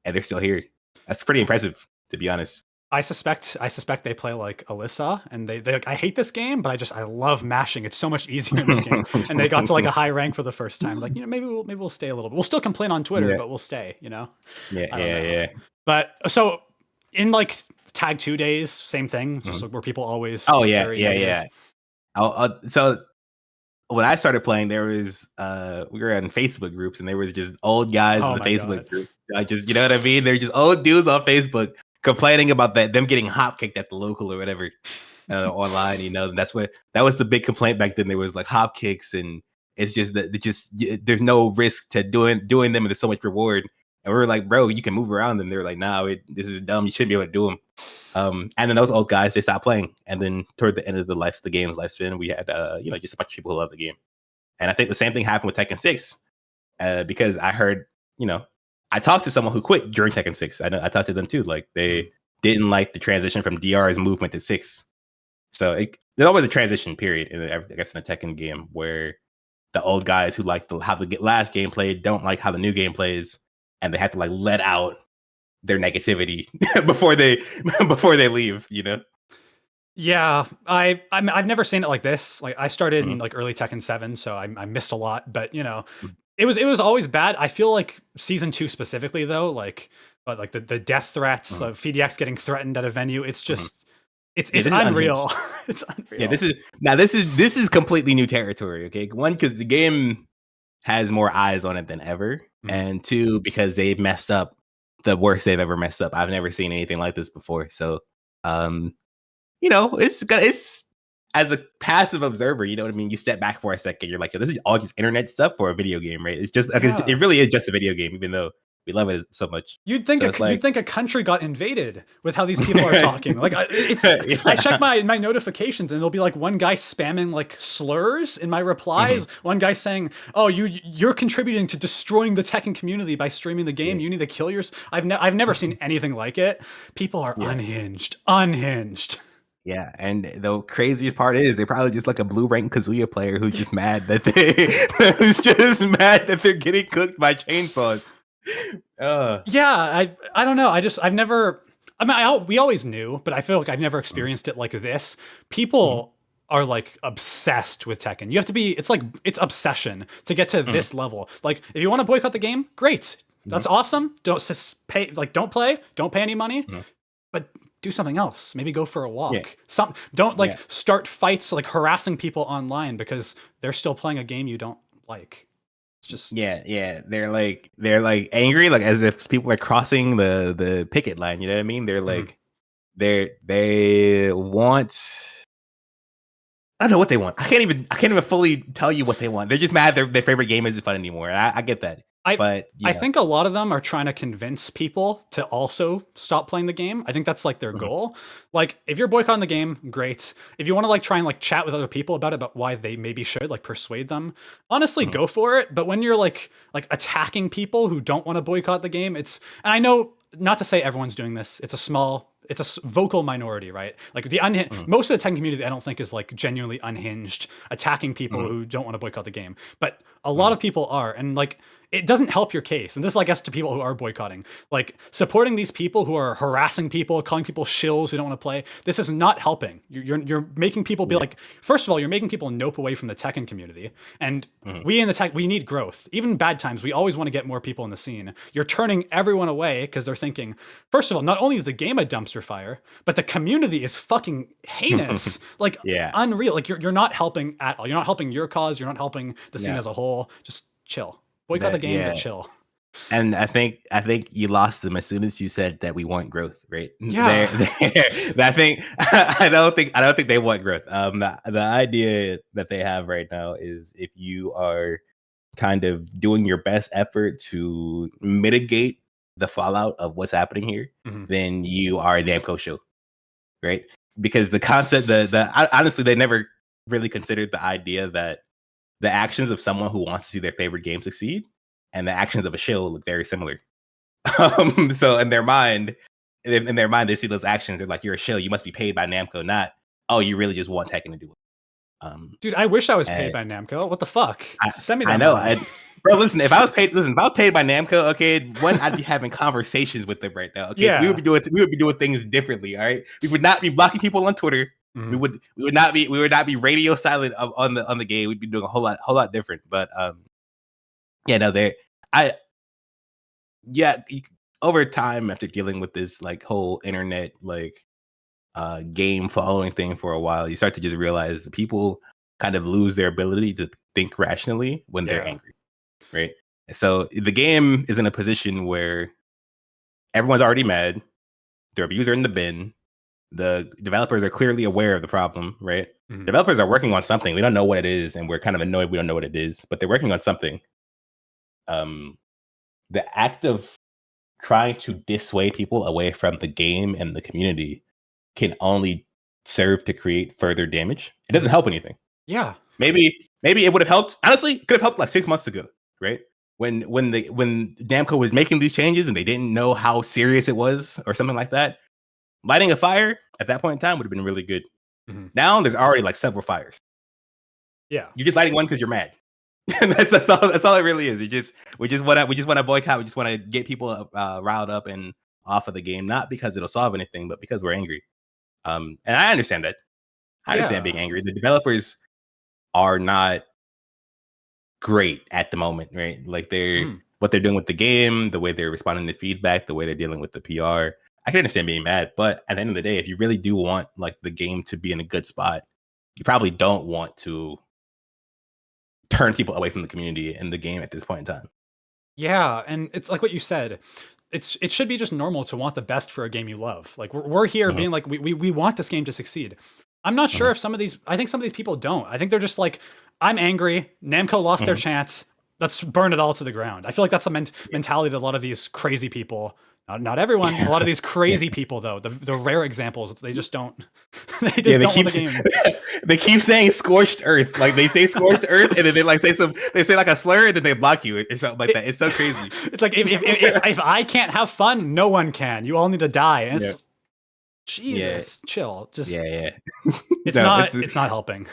and they're still here. That's pretty impressive, to be honest. I suspect they play like Alyssa, and they like, I hate this game, but I love mashing. It's so much easier in this game. And they got to like a high rank for the first time. Like, maybe we'll stay a little bit. We'll still complain on Twitter, but we'll stay. Yeah. But so in like Tag 2 days, same thing. Just like, were people always? Oh yeah. So when I started playing, there was we were in Facebook groups, and there was just old guys in the Facebook group. I just, you know what I mean? They're just old dudes on Facebook complaining about them getting hop kicked at the local or whatever online. That was the big complaint back then. There was like hop kicks, and it's just that there's no risk to doing them, and there's so much reward. And we were like, bro, you can move around them. They were like, nah, this is dumb. You shouldn't be able to do them. And then those old guys, they stopped playing. And then toward the end of the game's lifespan, we had just a bunch of people who love the game. And I think the same thing happened with Tekken 6, because I heard, I talked to someone who quit during Tekken 6. I talked to them too. Like, they didn't like the transition from DR's movement to 6. So there's always a transition period in a Tekken game where the old guys who like how the last game played don't like how the new game plays, and they have to like let out their negativity before they leave. Yeah, I've never seen it like this. Like, I started in like early Tekken 7, so I missed a lot. But it was always bad. I feel like season 2 specifically, though, but the death threats, the FDX getting threatened at a venue, it's just it's unreal. It's unreal. Yeah, this is completely new territory. Okay, one, because the game has more eyes on it than ever, and two, because they've messed up the worst they've ever messed up. I've never seen anything like this before. So, it's as a passive observer, you know what I mean? You step back for a second, you're like, this is all just internet stuff for a video game, right? It's just it really is just a video game, even though we love it so much. You'd think a country got invaded with how these people are talking. Like, I check my notifications, and there'll be like one guy spamming like slurs in my replies. One guy saying, "Oh, you're contributing to destroying the Tekken community by streaming the game. You need to kill yours." I've never seen anything like it. People are unhinged. Yeah, and the craziest part is they're probably just like a blue rank Kazuya player who's just mad that they're getting cooked by chainsaws. Yeah, I don't know. We always knew, but I feel like I've never experienced it like this. People are like obsessed with Tekken. You have to be. It's obsession to get to this level. Like, if you want to boycott the game, great. That's awesome. Don't pay. Like, don't play. Don't pay any money. But do something else. Maybe go for a walk. Don't start fights like harassing people online because they're still playing a game you don't like. It's just they're like angry, like as if people are crossing the picket line. You know what I mean? They're like they want. I don't know what they want. I can't even fully tell you what they want. They're just mad their favorite game isn't fun anymore. I get that. I think a lot of them are trying to convince people to also stop playing the game. I think that's like their goal. Like, if you're boycotting the game, great. If you want to like try and like chat with other people about why they maybe should like persuade them, honestly, go for it. But when you're like attacking people who don't want to boycott the game, and I know, not to say everyone's doing this. It's a vocal minority, right? Like most of the Tekken community, I don't think is like genuinely unhinged, attacking people who don't want to boycott the game. But a lot of people are, and like, it doesn't help your case. And this, I guess, to people who are boycotting, like supporting these people who are harassing people, calling people shills who don't want to play. This is not helping. You're making people be like, first of all, you're making people nope away from the Tekken community. And we in the tech, we need growth. Even bad times, we always want to get more people in the scene. You're turning everyone away because they're thinking, first of all, not only is the game a dumpster fire, but the community is fucking heinous. Like unreal. Like you're not helping at all. You're not helping your cause. You're not helping the scene as a whole. Just chill. Boycott the game, but chill. And I think you lost them as soon as you said that we want growth, right? Yeah. I don't think they want growth. The idea that they have right now is if you are kind of doing your best effort to mitigate the fallout of what's happening here, then you are a Namco show, right? Because the concept, honestly, they never really considered the idea that the actions of someone who wants to see their favorite game succeed and the actions of a shill look very similar. So in their mind, they see those actions. They're like, "You're a shill. You must be paid by Namco, not you really just want Tekken to do it." Dude, I wish I was paid by Namco. What the fuck? Send me that. I know. Bro, listen. If I was paid by Namco, okay, I'd be having conversations with them right now. Okay, we would be doing things differently. All right, we would not be blocking people on Twitter. We would not be radio silent on the game. We'd be doing a whole lot different. But over time, after dealing with this like whole internet like game following thing for a while, you start to just realize that people kind of lose their ability to think rationally when they're angry, right? So the game is in a position where everyone's already mad. The reviews are in the bin. The developers are clearly aware of the problem, right? Developers are working on something. We don't know what it is, and we're kind of annoyed we don't know what it is, but they're working on something. The act of trying to dissuade people away from the game and the community can only serve to create further damage. It doesn't help anything. Yeah. Maybe it would have helped. Honestly, it could have helped like 6 months ago, right? When Namco was making these changes and they didn't know how serious it was or something like that. Lighting a fire at that point in time would have been really good. Now there's already like several fires. Yeah. You're just lighting one because you're mad. that's all it really is. We just want to boycott. We just want to get people riled up and off of the game, not because it'll solve anything, but because we're angry. And I understand that. I understand being angry. The developers are not great at the moment, right? Like what they're doing with the game, the way they're responding to feedback, the way they're dealing with the PR. I can understand being mad, but at the end of the day, if you really do want like the game to be in a good spot, you probably don't want to turn people away from the community and the game at this point in time. Yeah, and it's like what you said. It should be just normal to want the best for a game you love. Like we're here being like we want this game to succeed. I'm not sure if I think some of these people don't. I think they're just like, I'm angry. Namco lost their chance. Let's burn it all to the ground. I feel like that's a mentality that a lot of these crazy people. Not everyone. A lot of these crazy people, though, the rare examples, they just don't. They just don't want the game. They keep saying "scorched earth," like they say "scorched earth," and then they like say like a slur, and then they block you or something like that. It's so crazy. It's like if I can't have fun, no one can. You all need to die. And it's, Jesus, chill. Just It's not helping.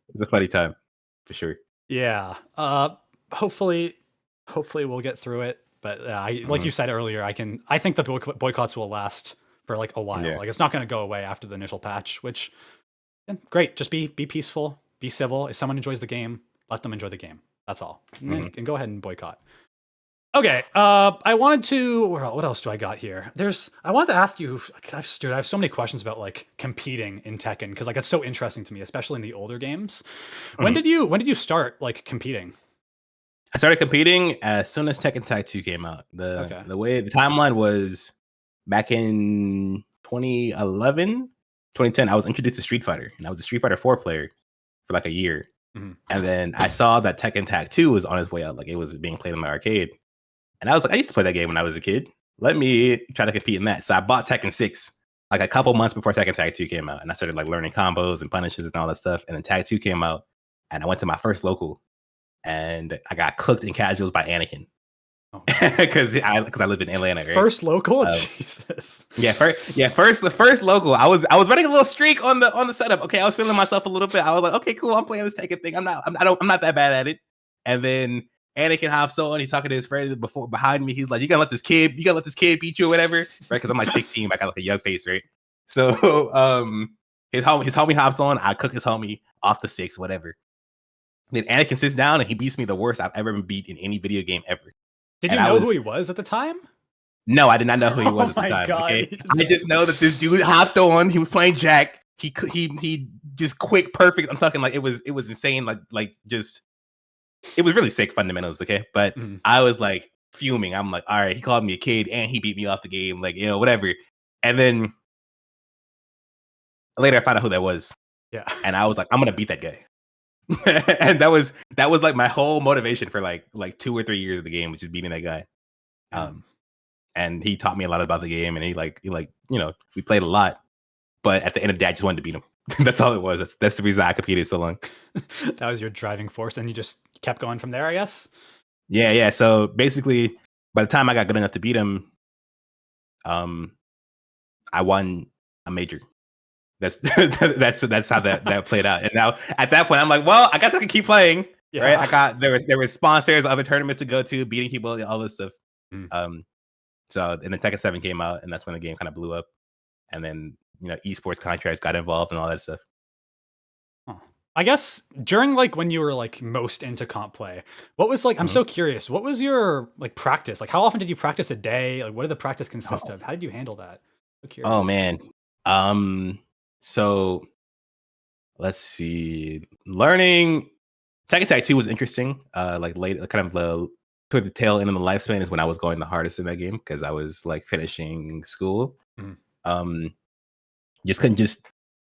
It's a funny time, for sure. Yeah. Hopefully we'll get through it. But like you said earlier, I think the boycotts will last for like a while. Like it's not going to go away after the initial patch, which great. Just be peaceful, be civil. If someone enjoys the game, let them enjoy the game. That's all. And go ahead and boycott. Okay. I wanted to. What else do I got here? I wanted to ask you. I have so many questions about like competing in Tekken because like it's so interesting to me, especially in the older games. When did you start like competing? I started competing as soon as Tekken Tag 2 came out. The way the timeline was back in 2011, 2010, I was introduced to Street Fighter, and I was a Street Fighter 4 player for like a year. And then I saw that Tekken Tag 2 was on its way out, like it was being played in my arcade. And I was like, I used to play that game when I was a kid. Let me try to compete in that. So I bought Tekken 6 like a couple months before Tekken Tag 2 came out, and I started like learning combos and punishes and all that stuff. And then Tag 2 came out, and I went to my first local. And I got cooked in casuals by Anakin because I live in Atlanta. Right? First local, Jesus. The first local. I was running a little streak on the setup. Okay, I was feeling myself a little bit. I was like, okay, cool. I'm playing this Tekken thing. I'm not that bad at it. And then Anakin hops on. He's talking to his friend behind me. He's like, you gotta let this kid beat you or whatever, right? Because I'm like 16, but I got like a young face, right? So his homie hops on. I cook his homie off the sticks, whatever. Then Anakin sits down and he beats me the worst I've ever been beat in any video game ever. Did you know who he was at the time? No, I did not know who he was at the time. God, okay, I just know that this dude hopped on. He was playing Jack. He just quick perfect. I'm talking like it was insane. Like just it was really sick fundamentals. Okay, but I was like fuming. I'm like, all right, he called me a kid and he beat me off the game. Like, whatever. And then later I found out who that was. Yeah, and I was like, I'm gonna beat that guy. And that was like my whole motivation for like 2 or 3 years of the game, which is beating that guy. And he taught me a lot about the game, and he we played a lot, but at the end of the day, I just wanted to beat him. That's all it was. That's the reason I competed so long. That was your driving force, and you just kept going from there, I guess. Yeah. So basically, by the time I got good enough to beat him, I won a major. That's how that played out. And now at that point, I'm like, well, I guess I can keep playing. Yeah. Right? There were sponsors, other tournaments to go to, beating people, all this stuff. So and then Tekken 7 came out, and that's when the game kind of blew up. And then esports contracts got involved and all that stuff. I guess during like when you were like most into comp play, what was like? I'm so curious. What was your like practice? Like, how often did you practice a day? Like, what did the practice consist of? How did you handle that? I'm curious. Oh man. So let's see. Learning Tekken Tag 2 was interesting. Like late, kind of toward the tail end of the lifespan is when I was going the hardest in that game because I was like finishing school. Just couldn't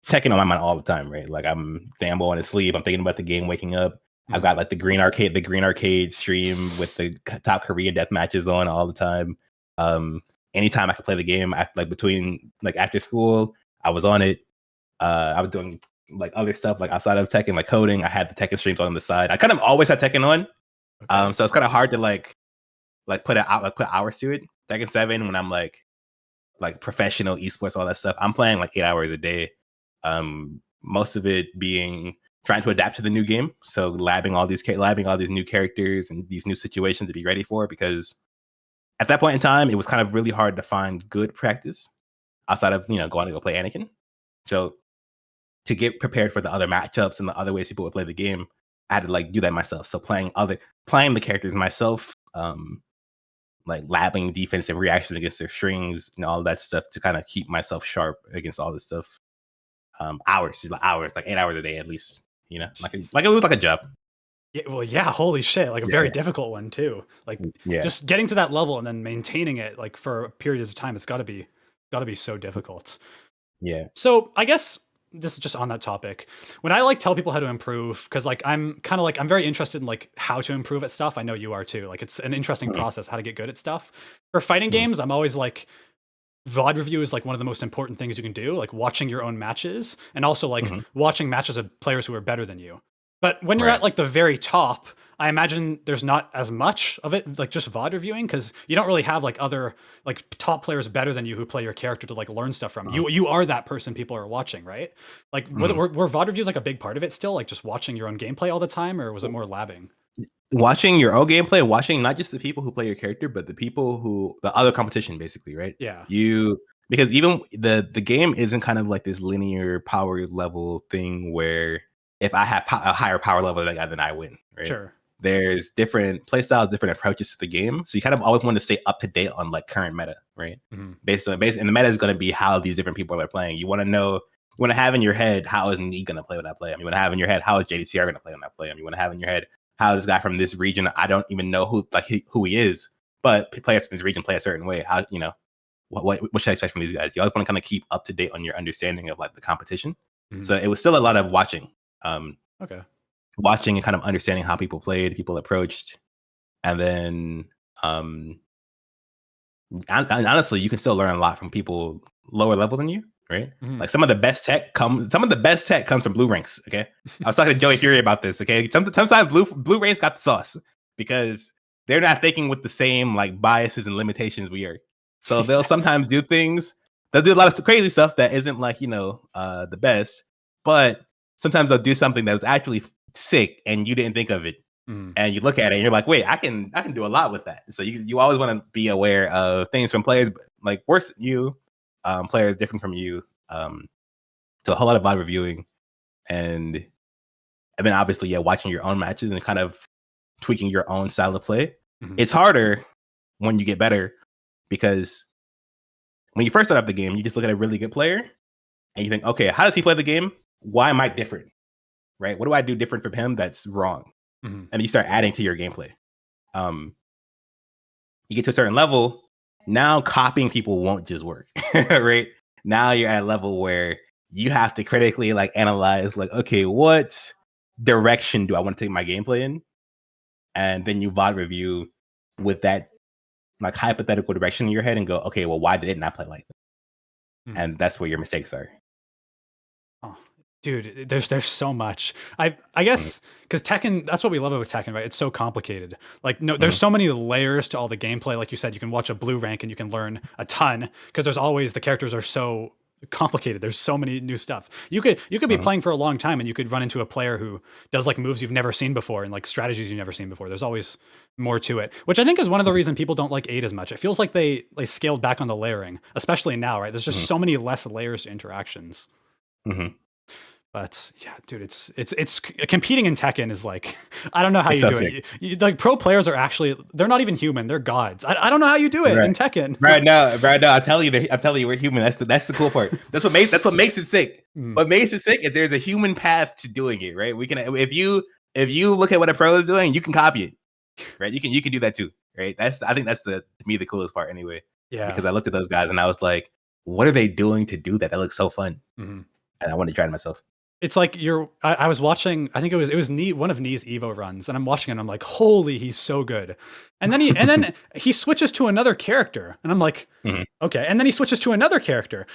Tekken on my mind all the time, right? Like I'm going to sleep. I'm thinking about the game, waking up. I've got like the Green Arcade stream with the top Korean death matches on all the time. Anytime I could play the game, between like after school, I was on it. I was doing like other stuff like outside of Tekken, like coding. I had the Tekken streams on the side. I kind of always had Tekken on. Okay. So it's kind of hard to like put hours to it. Tekken 7 when I'm like professional esports, all that stuff. I'm playing like 8 hours a day. Most of it being trying to adapt to the new game. So labbing all these new characters and these new situations to be ready for it, because at that point in time, it was kind of really hard to find good practice outside of going to go play Anakin. So to get prepared for the other matchups and the other ways people would play the game, I had to like do that myself. So playing the characters myself, like labbing defensive reactions against their strings and all that stuff to kind of keep myself sharp against all this stuff. Hours, like 8 hours a day at least. Like it was like a job. Yeah, well, yeah, holy shit, like a very difficult one too. Like just getting to that level and then maintaining it like for periods of time, it's got to be so difficult. Yeah. So I guess this is just on that topic. When I like tell people how to improve, because like I'm very interested in like how to improve at stuff. I know you are too. Like it's an interesting process how to get good at stuff. For fighting games, I'm always like, VOD review is like one of the most important things you can do, like watching your own matches and also like watching matches of players who are better than you. But when you're at like the very top, I imagine there's not as much of it, like just VOD reviewing, because you don't really have like other like top players better than you who play your character to like learn stuff from. You are that person people are watching, right? Like were VOD reviews like a big part of it still, like just watching your own gameplay all the time, or was it more labbing? Watching your own gameplay, watching not just the people who play your character, but the other competition, basically, right? Yeah. Because even the game isn't kind of like this linear power level thing where if I have a higher power level than that guy, then I win, right? Sure. There's different playstyles, different approaches to the game. So you kind of always want to stay up to date on like current meta, right? And the meta is going to be how these different people are playing. You want to have in your head, how is Nee going to play when I play him? You want to have in your head, how is JDCR going to play when I play him? You want to have in your head, how this guy from this region, I don't even know who he is, but players from this region play a certain way. How, what should I expect from these guys? You always want to kind of keep up to date on your understanding of like the competition. So it was still a lot of watching. Watching and kind of understanding how people played, people approached, and then honestly, you can still learn a lot from people lower level than you, right? Like some of the best tech comes from blue ranks. Okay, I was talking to Joey Fury about this. Okay, sometimes blue ranks got the sauce because they're not thinking with the same like biases and limitations we are. So they'll sometimes do things. They'll do a lot of crazy stuff that isn't like the best, but sometimes they'll do something that was actually sick and you didn't think of it. and you look at it and you're like, wait, I can do a lot with that. So you always want to be aware of things from players like worse than you, players different from you. So a whole lot of bot reviewing, and then obviously watching your own matches and kind of tweaking your own style of play. It's harder when you get better, because when you first start up the game, you just look at a really good player and you think, okay, how does he play the game? Why am I different? Right? What do I do different from him that's wrong? And you start adding to your gameplay. You get to a certain level, now copying people won't just work, right? Now you're at a level where you have to critically like analyze, like, okay, what direction do I want to take my gameplay in? And then you VOD review with that like hypothetical direction in your head and go, okay, well, why didn't I play like that? And that's where your mistakes are. Oh, dude, there's so much. I guess because Tekken, that's what we love about Tekken, right? It's so complicated. Like, no, there's so many layers to all the gameplay. Like you said, you can watch a blue rank and you can learn a ton, because there's always, the characters are so complicated. There's so many new stuff. You could be playing for a long time and you could run into a player who does like moves you've never seen before and like strategies you've never seen before. There's always more to it, which I think is one of the reasons people don't like 8 as much. It feels like they scaled back on the layering, especially now, right? There's just so many less layers to interactions. But yeah, dude, it's competing in Tekken is like, I don't know how you do it. Like, pro players are actually, they're not even human, they're gods. I don't know how you do it in Tekken. Right now, I'm telling you, we're human. That's the cool part. That's what makes it sick. What makes it sick is there's a human path to doing it, right? We can, if you look at what a pro is doing, you can copy it, right? You can do that too, right? I think that's to me the coolest part anyway. Yeah. Because I looked at those guys and I was like, what are they doing to do that? That looks so fun. And I wanted to try it myself. It's like I was watching, I think it was one of Knee's Evo runs, and I'm watching it and I'm like, holy, he's so good. And then he switches to another character and I'm like, okay. And then he switches to another character.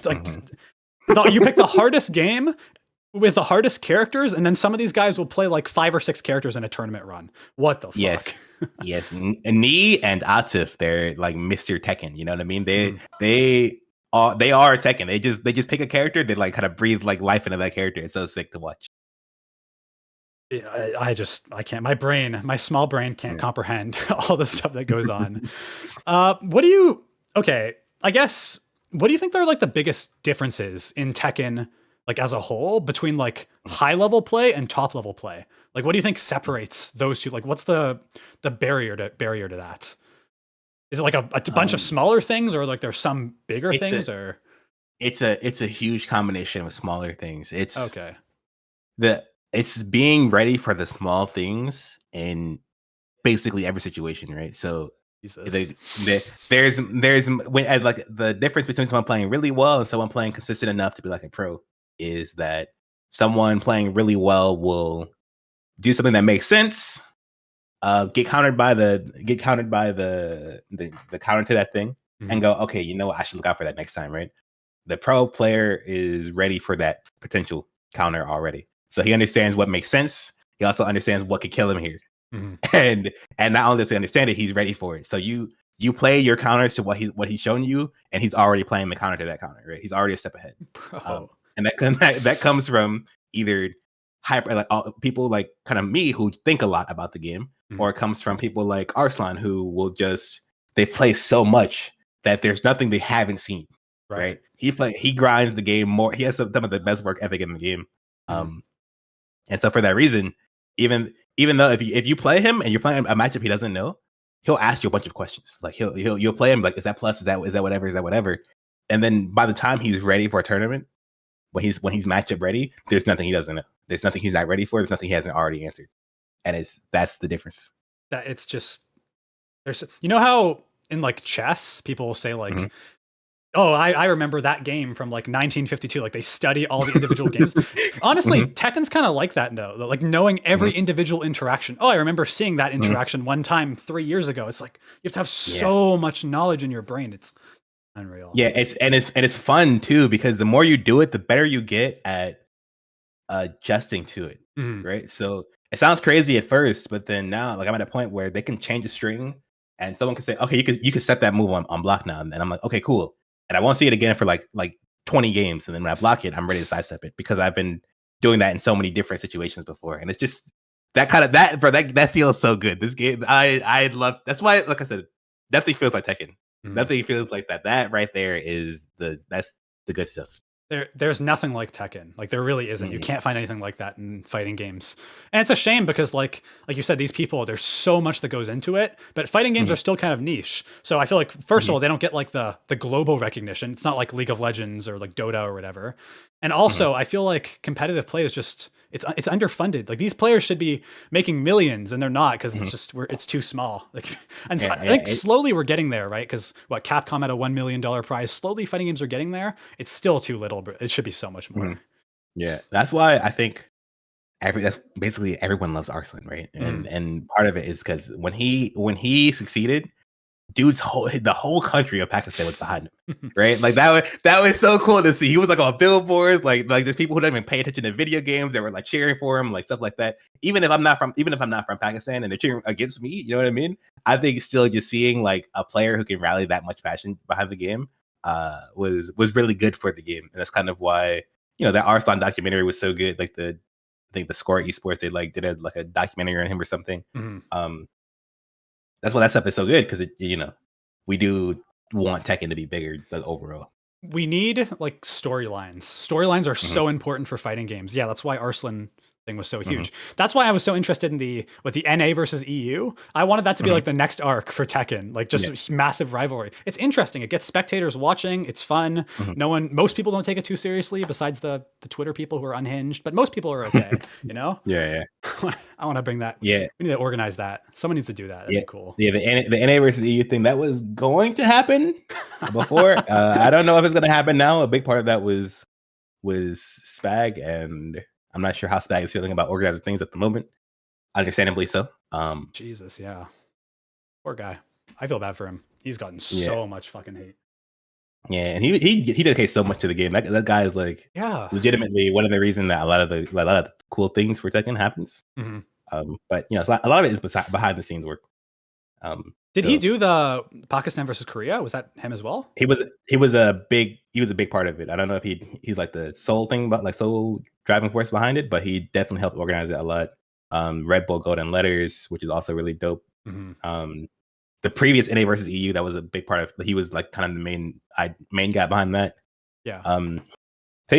Like, you pick the hardest game with the hardest characters, and then some of these guys will play like 5 or 6 characters in a tournament run. What the fuck? Yes. Knee and Atif, they're like Mr. Tekken. You know what I mean? They are Tekken. They just pick a character. They like kind of breathe like life into that character. It's so sick to watch. Yeah, I can't. My small brain can't comprehend all the stuff that goes on. I guess, what do you think are like the biggest differences in Tekken, like as a whole, between like high level play and top level play? Like, what do you think separates those two? Like, what's the barrier to that? Is it like a bunch of smaller things, or like there's some bigger things, or it's a huge combination of smaller things. It's okay. It's being ready for the small things in basically every situation, right? So there's when like the difference between someone playing really well and someone playing consistent enough to be like a pro is that someone playing really well will do something that makes sense. Get countered by the counter to that thing, and go, okay, you know what? I should look out for that next time, right? The pro player is ready for that potential counter already, so he understands what makes sense. He also understands what could kill him here, and not only does he understand it, he's ready for it. So you play your counters to what he's shown you, and he's already playing the counter to that counter, right? He's already a step ahead, and that comes from either people like kind of me who think a lot about the game. Or it comes from people like Arslan, who will they play so much that there's nothing they haven't seen. Right? He grinds the game more. He has some of the best work ethic in the game. And so for that reason, even though if you play him and you're playing a matchup he doesn't know, he'll ask you a bunch of questions. Like you'll play him like, is that plus? Is that whatever? And then by the time he's ready for a tournament, when he's matchup ready, there's nothing he doesn't know. There's nothing he's not ready for. There's nothing he hasn't already answered. And that's the difference. That it's just, there's, you know how in like chess people will say like, oh, I remember that game from like 1952. Like they study all the individual games. Honestly, Tekken's kind of like that though. Like knowing every individual interaction. Oh, I remember seeing that interaction one time 3 years ago. It's like you have to have so much knowledge in your brain. It's unreal. Yeah, it's fun too, because the more you do it, the better you get at adjusting to it. Right. So it sounds crazy at first, but then now, like I'm at a point where they can change a string, and someone can say, "Okay, you can set that move on block now," and I'm like, "Okay, cool," and I won't see it again for like 20 games, and then when I block it, I'm ready to sidestep it because I've been doing that in so many different situations before, and it's just that feels so good. This game, I love. That's why, like I said, definitely feels like Tekken. Definitely feels like that. That right there is that's the good stuff. There's nothing like Tekken. Like there really isn't. You can't find anything like that in fighting games. And it's a shame because like you said, these people, there's so much that goes into it, but fighting games are still kind of niche. So I feel like first of all, they don't get like the global recognition. It's not like League of Legends or like Dota or whatever. And also I feel like competitive play is just it's underfunded. Like these players should be making millions and they're not because it's just it's too small. Like and so I think slowly we're getting there, right? Because what Capcom had a $1 million prize. Slowly fighting games are getting there. It's still too little, but it should be so much more. Yeah, that's why I think that's basically everyone loves Arslan, right? And part of it is because when he succeeded, the whole country of Pakistan was behind him, right? Like that was so cool to see. He was like on billboards, like there's people who don't even pay attention to video games that were like cheering for him, like stuff like that. Even if I'm not from Pakistan and they're cheering against me, you know what I mean? I think still just seeing like a player who can rally that much passion behind the game was really good for the game, and that's kind of why that Arslan documentary was so good. Like I think the Score Esports did a documentary on him or something. That's why that stuff is so good because we do want Tekken to be bigger overall. We need like storylines. Storylines are so important for fighting games. Yeah, that's why Arslan thing was so huge. That's why I was so interested in the NA versus EU. I wanted that to be like the next arc for Tekken, like just massive rivalry. It's interesting. It gets spectators watching. It's fun. Most people don't take it too seriously besides the Twitter people who are unhinged, but most people are okay, Yeah. I want to bring that. Yeah. We need to organize that. Someone needs to do that. That'd be cool. Yeah, the NA versus EU thing, that was going to happen before. I don't know if it's going to happen now. A big part of that was Spag, and I'm not sure how Spag is feeling about organizing things at the moment. Understandably so. Jesus, yeah. Poor guy. I feel bad for him. He's gotten so much fucking hate. Yeah, and he dedicates so much to the game. That guy is like legitimately one of the reasons that a lot of the cool things for Tekken happens. But a lot of it is behind the scenes work. Did he do the Pakistan versus Korea? Was that him as well? He was a big part of it. I don't know if he's like the sole thing, but like sole driving force behind it, but he definitely helped organize it a lot. Red Bull Golden Letters, which is also really dope. The previous NA versus EU, that was a big part of. He was like kind of the main guy behind that. Yeah. So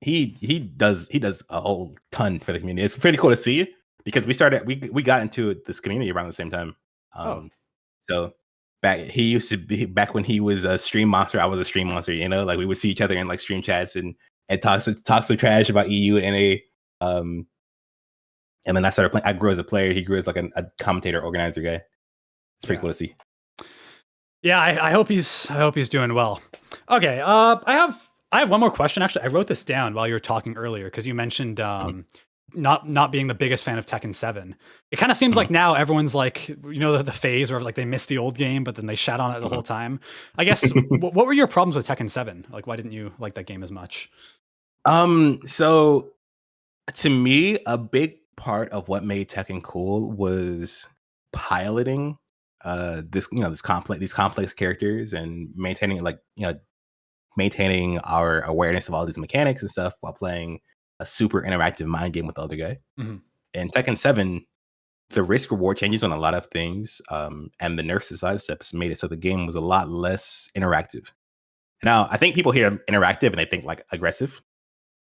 he does a whole ton for the community. It's pretty cool to see because we got into this community around the same time. So back when he was a stream monster, I was a stream monster. Like we would see each other in like stream chats and talk some trash about EU and NA. And then I started playing. I grew as a player. He grew as like a commentator, organizer guy. It's pretty cool to see. Yeah, I hope he's doing well. Okay, I have one more question. Actually, I wrote this down while you were talking earlier because you mentioned not being the biggest fan of Tekken 7. It kind of seems like now everyone's like, the phase where like they missed the old game, but then they shat on it the whole time. I guess what were your problems with Tekken 7? Like, why didn't you like that game as much? So to me, a big part of what made Tekken cool was piloting these complex characters and maintaining our awareness of all these mechanics and stuff while playing a super interactive mind game with the other guy. In Tekken 7, the risk reward changes on a lot of things, and the nerfs and side steps made it so the game was a lot less interactive. Now, I think people hear interactive and they think like aggressive,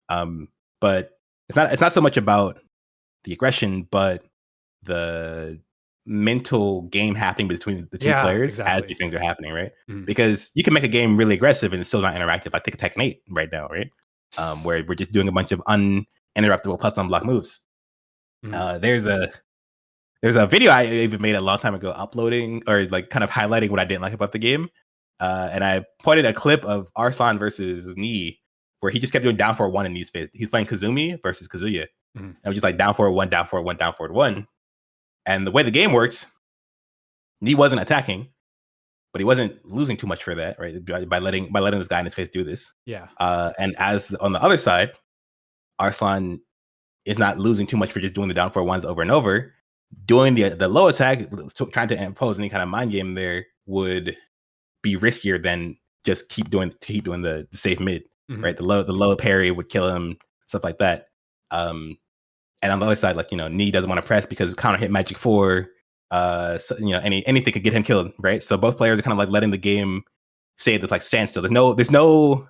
but it's not so much about the aggression, but the mental game happening between the two players as these things are happening, right? Because you can make a game really aggressive and it's still not interactive. I think Tekken 8 right now, right? Where we're just doing a bunch of uninterruptible putts on block moves. There's a video I even made a long time ago uploading or like kind of highlighting what I didn't like about the game. And I pointed a clip of Arslan versus Nii where he just kept doing down forward 1 in these phases. He's playing Kazumi versus Kazuya. And it was just like down forward 1, down forward 1, down forward 1. And the way the game works, Nii wasn't attacking, but he wasn't losing too much for that, right? By letting this guy in his face do this. Yeah. And as on the other side, Arslan is not losing too much for just doing the down forward 1s over and over. Doing the low attack, trying to impose any kind of mind game there would be riskier than just keep doing the safe mid, right? The low parry would kill him, stuff like that. And on the other side, like, Knee doesn't want to press because counter hit Magic 4. So, anything could get him killed, right? So both players are kind of like letting the game say that like standstill. There's no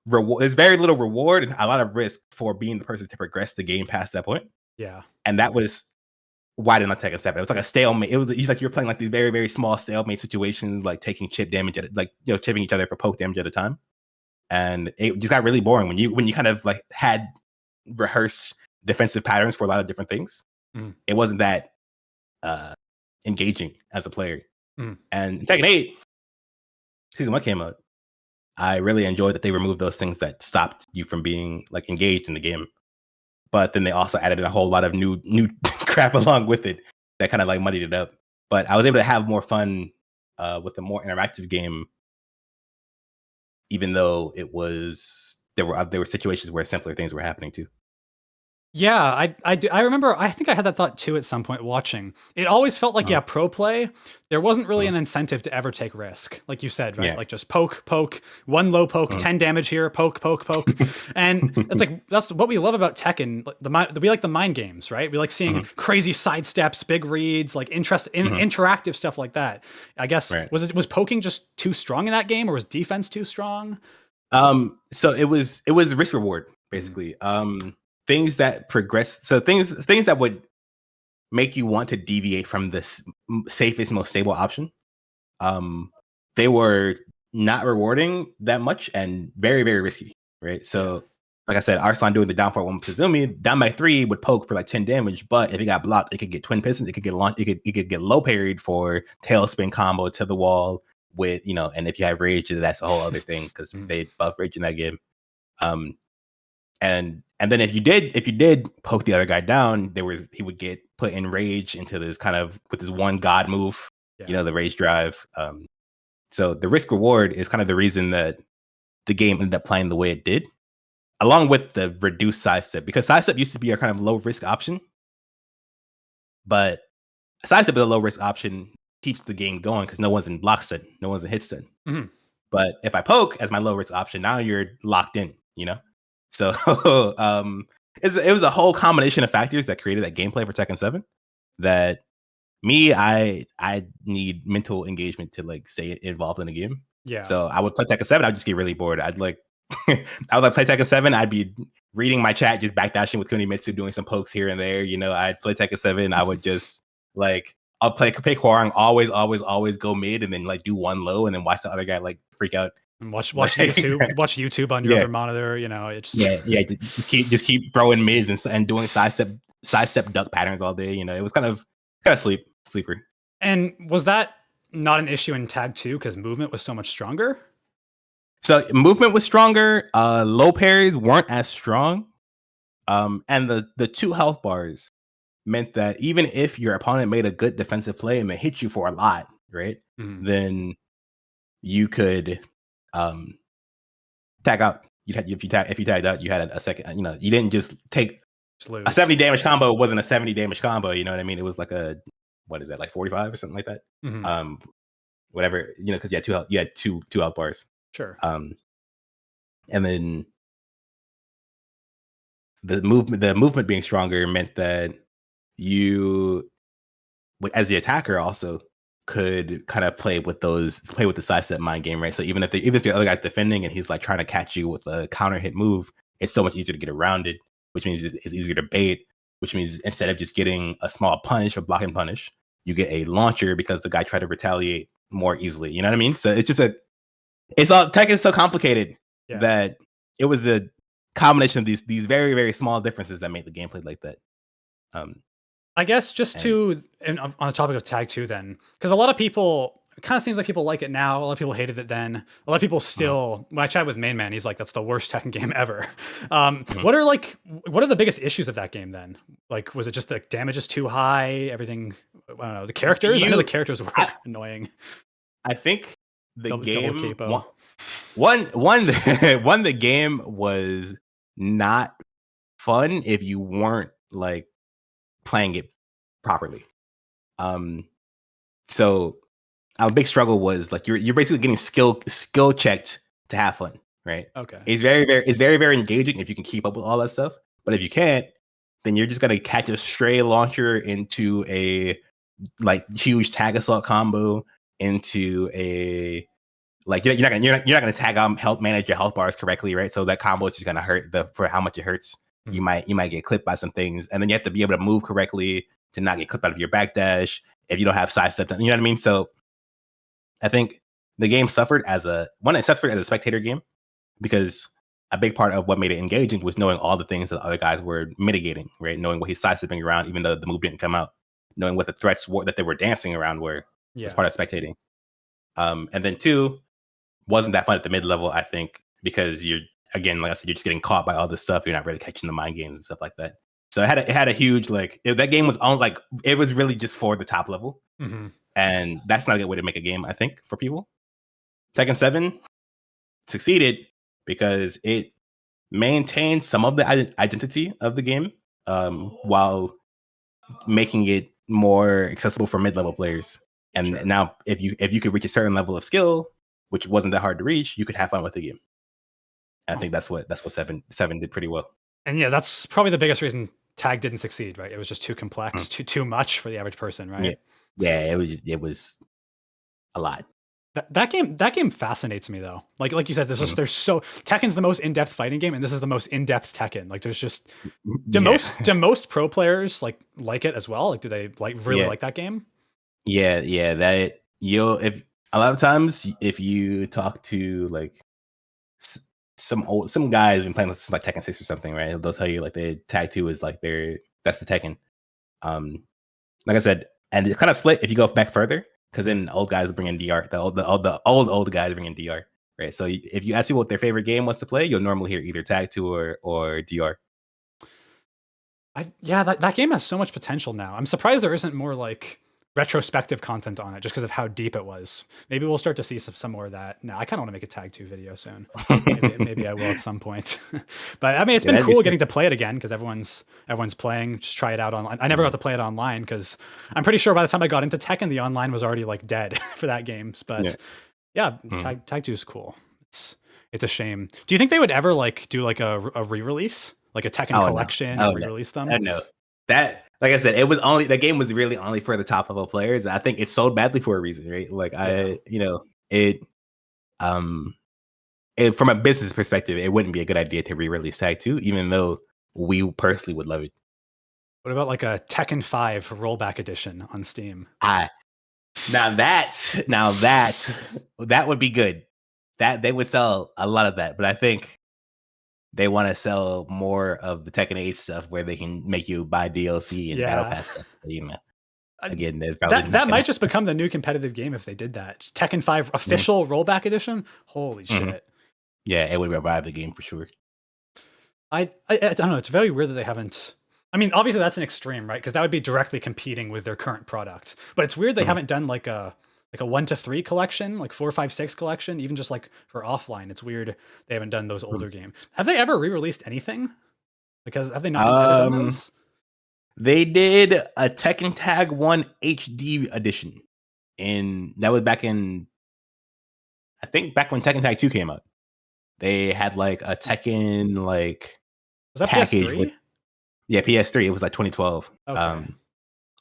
reward. There's very little reward and a lot of risk for being the person to progress the game past that point. Yeah. And that was why did not take a step. It was like a stalemate. It was like you're playing like these very, very small stalemate situations, like taking chip damage at like chipping each other for poke damage at a time. And it just got really boring when you kind of like had rehearsed defensive patterns for a lot of different things. It wasn't that engaging as a player. And in Tekken 8, Season 1 came out. I really enjoyed that they removed those things that stopped you from being like engaged in the game. But then they also added in a whole lot of new crap along with it that kind of like muddied it up. But I was able to have more fun with a more interactive game, even though there were situations where simpler things were happening too. Yeah, I remember, I think I had that thought too at some point watching. It always felt like, pro play, there wasn't really an incentive to ever take risk. Like you said, right? Yeah. Like just poke, one low poke, 10 damage here, poke. And it's like, that's what we love about Tekken. We like the mind games, right? We like seeing crazy side steps, big reads, like interactive stuff like that. I guess, was poking just too strong in that game, or was defense too strong? So it was risk reward, basically. Things that progress, so things that would make you want to deviate from the safest, most stable option. They were not rewarding that much and very, very risky, right? So, like I said, Arslan doing the down 4-1 Kazumi, down by 3 would poke for like 10 damage, but if it got blocked, it could get twin pistons, it could get launched, it could get low parried for tailspin combo to the wall with, and if you have rage, that's a whole other thing because they buff rage in that game. And then if you did poke the other guy down, he would get put in rage into this kind of with this one god move, the rage drive. So the risk reward is kind of the reason that the game ended up playing the way it did, along with the reduced sidestep, because sidestep used to be a kind of low risk option, but sidestep is a low risk option keeps the game going because no one's in block stun, no one's in hit stun. But if I poke as my low risk option, now you're locked in, So it was a whole combination of factors that created that gameplay for Tekken 7 that I need mental engagement to like stay involved in the game. Yeah. So I would play Tekken 7, I'd just get really bored. I'd like I would like play Tekken 7, I'd be reading my chat, just backdashing with Kunimitsu, doing some pokes here and there. I'd play Tekken 7, I would just like I'll pick Hwoarang, always go mid and then like do one low and then watch the other guy like freak out. And watch YouTube on your other monitor. It's just keep throwing mids and doing sidestep duck patterns all day. It was kind of sleeper. And was that not an issue in Tag 2 because movement was so much stronger? So movement was stronger. Low parries weren't as strong. And the 2 health bars meant that even if your opponent made a good defensive play and they hit you for a lot, right? Then you could tag out. If you tagged out, you had a second. You didn't just take a 70 damage combo. Wasn't a 70 damage combo. You know what I mean? It was like a what is that, like 45 or something like that. Whatever. Because you had two health bars. Sure. And then the movement being stronger meant that you, as the attacker, also could kind of play with the sidestep mind game, right? So even if the other guy's defending and he's like trying to catch you with a counter hit move, it's so much easier to get around it, which means it's easier to bait, which means instead of just getting a small punish or block and punish, you get a launcher because the guy tried to retaliate more easily. You know what I mean? So it's just Tekken is so complicated that it was a combination of these very, very small differences that made the gameplay like that. I guess on the topic of Tag 2 then, because a lot of people, it kind of seems like people like it now. A lot of people hated it then. A lot of people still, when I chat with Main Man, he's like, that's the worst Tekken game ever. What are the biggest issues of that game then? Like, was it just the damage is too high? Everything, I don't know, the characters? I know the characters were annoying. I think the game, double the game was not fun if you weren't like playing it properly. So our big struggle was like you're basically getting skill checked to have fun, right? Okay. It's very, very engaging if you can keep up with all that stuff. But if you can't, then you're just gonna catch a stray launcher into a like huge tag assault combo into a like you're not gonna tag help manage your health bars correctly, right? So that combo is just gonna hurt for how much it hurts. You might get clipped by some things, and then you have to be able to move correctly to not get clipped out of your backdash if you don't have sidestep. You know what I mean? So I think the game suffered as a spectator game because a big part of what made it engaging was knowing all the things that the other guys were mitigating, right? Knowing what he's sidestepping around, even though the move didn't come out, knowing what the threats were that they were dancing around were as part of spectating. And then 2, wasn't that fun at the mid level, I think, because you're, again, like I said, you're just getting caught by all this stuff. You're not really catching the mind games and stuff like that. So it had a huge, like, that game was on, like, it was really just for the top level. And that's not a good way to make a game, I think, for people. Tekken 7 succeeded because it maintained some of the identity of the game while making it more accessible for mid-level players. And now if you could reach a certain level of skill, which wasn't that hard to reach, you could have fun with the game. And I think that's what 7 did pretty well. And yeah, that's probably the biggest reason Tag didn't succeed, right? It was just too complex, too much for the average person, right? Yeah, it was a lot. That game fascinates me though. Like you said, there's Tekken's the most in-depth fighting game, and this is the most in-depth Tekken. Like there's just do most pro players like it as well? Like do they really like that game? Yeah, that if a lot of times if you talk to like some guys been playing this like Tekken 6 or something, right? They'll tell you like the tag 2 is like that's the Tekken. Like I said, and it's kind of split if you go back further, because then old guys bring in DR. The old guys bring in DR, right? So if you ask people what their favorite game was to play, you'll normally hear either tag 2 or DR. That game has so much potential now. I'm surprised there isn't more like retrospective content on it just because of how deep it was. Maybe we'll start to see some more of that. No, I kind of want to make a tag 2 video soon. Maybe I will at some point. But I mean, it's been cool getting to play it again because everyone's playing. Just try it out online. I never got to play it online because I'm pretty sure by the time I got into Tekken, the online was already like dead for that game. But tag 2 is cool. It's a shame. Do you think they would ever like do like a re-release, like a Tekken collection, and re-release them? I know that. Like I said, the game was really only for the top level players. I think it sold badly for a reason, right? Like from a business perspective, it wouldn't be a good idea to re-release Tag 2, even though we personally would love it. What about like a Tekken 5 rollback edition on Steam? Now that would be good. That they would sell a lot of that, but I think they want to sell more of the Tekken 8 stuff where they can make you buy DLC and Battle Pass stuff. Again, that might just become the new competitive game if they did that. Tekken 5 official rollback edition. Holy shit! Yeah, it would revive the game for sure. I don't know. It's very weird that they haven't. I mean, obviously that's an extreme, right? Because that would be directly competing with their current product. But it's weird they haven't done like a 1 to 3 collection, like 4, 5, 6 collection, even just like for offline. It's weird they haven't done those older games. Have they ever re-released anything? Because have they not done those? They did a Tekken Tag 1 HD edition, and that was back when Tekken Tag 2 came out. They had like a Tekken like was that PS3? PS3. It was like 2012. Okay.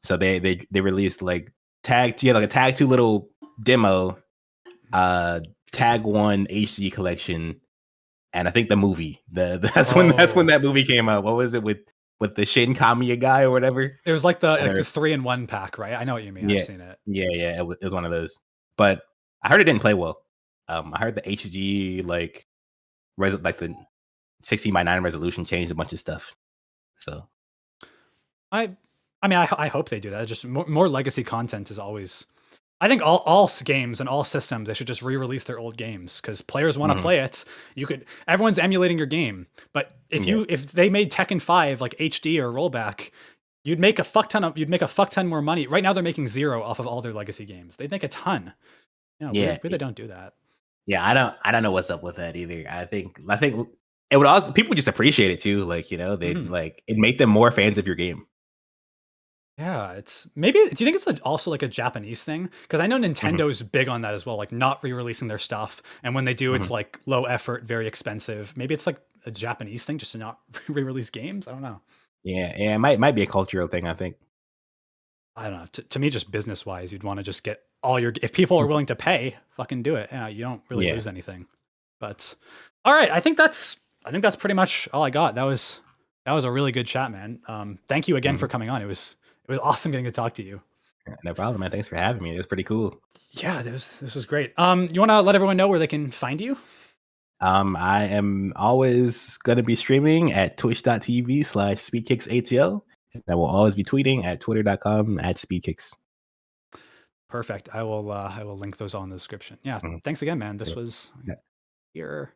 So they released like Tag 2, like a Tag 2 little demo, Tag 1 HD collection, and I think the movie. That's when that movie came out. What was it with the Shin Kamiya guy or whatever? It was like the 3-in-1 pack, right? I know what you mean. Yeah, I've seen it. Yeah, it was one of those. But I heard it didn't play well. I heard the HD like the 16:9 resolution changed a bunch of stuff. So I mean, I hope they do that. Just more legacy content is always. I think all games and all systems, they should just re-release their old games because players want to play it. Everyone's emulating your game, but if they made Tekken 5 like HD or rollback, you'd make a fuck ton more money. Right now they're making 0 off of all their legacy games. They'd make a ton. Weird they don't do that. Yeah, I don't know what's up with that either. I think it would also people just appreciate it too. Like they like it make them more fans of your game. Yeah, it's maybe. Do you think it's also like a Japanese thing? Because I know Nintendo's big on that as well, like not re-releasing their stuff, and when they do, it's like low effort, very expensive. Maybe it's like a Japanese thing, just to not re-release games. I don't know. Yeah, it might be a cultural thing, I think. I don't know. To me, just business wise, you'd want to just get all your. If people are willing to pay, fucking do it. Yeah, you don't really Yeah. lose anything. But all right, I think that's pretty much all I got. That was a really good chat, man. Thank you again for Mhm. coming on. It was awesome getting to talk to you. No problem, man. Thanks for having me. It was pretty cool. Yeah, this was great. You want to let everyone know where they can find you? I am always going to be streaming at twitch.tv/SpeedkicksATL. And I will always be tweeting at twitter.com/Speedkicks. Perfect. I will link those all in the description. Yeah. Mhm. Thanks again, man. This So, was yeah. here.